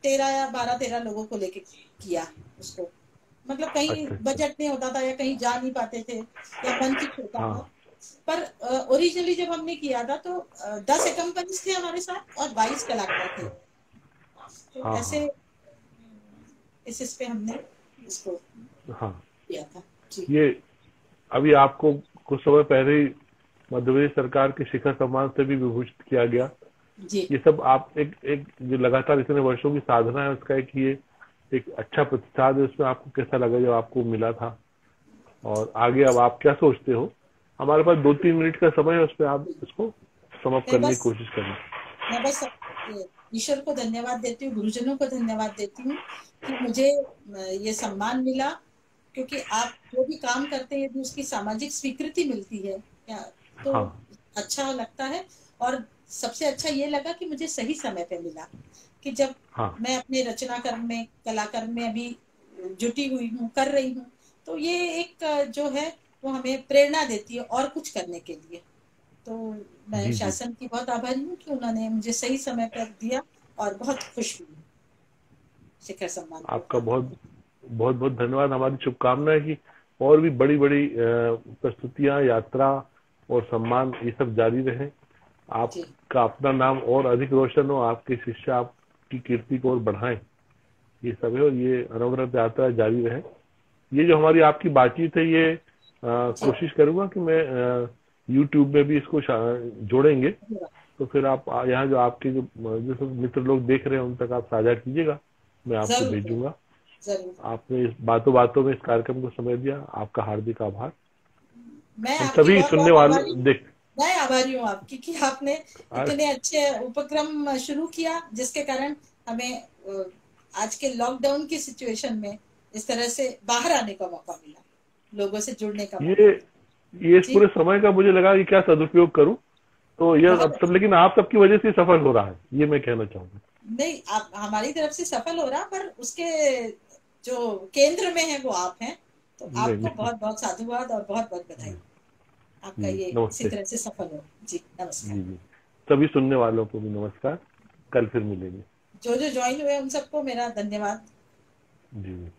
B: 13 लोगों को लेके किया उसको। मतलब कहीं
C: अच्छा।
B: बजट नहीं होता था, या कहीं जा नहीं पाते थे, या मंच छोटा था।
C: हाँ
B: पर ओरिजिनली जब हमने किया था, तो 10 एकम्पनीज थे हमारे साथ और 22 कलाकार थे। तो
C: हाँ
B: ऐसे इस पे हमने इसको
C: हाँ।
B: किया था जी।
C: ये अभी आपको कुछ समय पहले ही मध्य प्रदेश सरकार के शिखर सम्मान से भी विभूषित किया गया
B: जी।
C: ये सब आप एक जो लगातार इतने वर्षों की साधना है उसका एक ये एक अच्छा प्रतिसाद है। उसमें आपको कैसा लगा जब आपको मिला था, और आगे अब आप क्या सोचते हो? हमारे पास 2-3 मिनट का समय है, उसमें आप इसको समाप्त करने की कोशिश करना।
B: मैं बस ईश्वर को धन्यवाद देती हूँ, गुरुजनों को धन्यवाद देती हूँ कि मुझे ये सम्मान मिला, क्योंकि आप जो भी काम करते हैं, यदि उसकी सामाजिक स्वीकृति मिलती है तो अच्छा लगता है। और सबसे अच्छा ये लगा कि मुझे सही समय पे मिला, कि जब मैं अपने रचना कर्म में, कला कर्म में अभी जुटी हुई हूँ, कर रही हूँ, तो ये एक जो है वो हमें प्रेरणा देती है और कुछ करने के लिए। तो मैं शासन की बहुत आभारी हूँ कि उन्होंने मुझे सही समय पर दिया, और बहुत खुश हुई शिखर सम्मान।
C: आपका बहुत बहुत बहुत धन्यवाद। हमारी शुभकामनाएं कि और भी बड़ी बड़ी प्रस्तुतियां, यात्रा और सम्मान ये सब जारी रहे। आपका अपना नाम और अधिक रोशन हो, आपके शिष्य आपकी कीर्ति को और बढ़ाएं, ये सब है। और ये अनवरत यात्रा जारी रहे। ये जो हमारी आपकी बातचीत है, ये कोशिश करूंगा कि मैं YouTube में भी इसको जोड़ेंगे, तो फिर आप यहाँ जो आपके जो सब मित्र लोग देख रहे हैं उन तक आप साझा कीजिएगा, मैं आपको भेजूंगा। आपने इस बातों में इस कार्यक्रम को समय दिया, आपका हार्दिक आभार।
B: मैं
C: सभी सुनने वालों
B: मैं आभारी हूँ आपकी कि आपने इतने अच्छे उपक्रम शुरू किया, जिसके कारण हमें आज के लॉकडाउन की सिचुएशन में इस तरह से बाहर आने का मौका मिला, लोगों से जुड़ने का मौका।
C: ये इस पूरे समय का मुझे लगा कि क्या सदुपयोग करूं, तो ये अब सब, लेकिन आप सबकी वजह से सफल हो रहा है, ये मैं कहना चाहूंगा।
B: नहीं, आप हमारी तरफ से सफल हो रहा, पर उसके जो केंद्र में है वो आप हैं। तो आपको बहुत बहुत साधुवाद और बहुत बहुत बधाई, आपका ये इसी तरह से सफल हो जी। नमस्कार
C: जी। सभी सुनने वालों को भी नमस्कार। कल फिर मिलेंगे।
B: जो ज्वाइन हुए उन सबको मेरा धन्यवाद।
C: जी।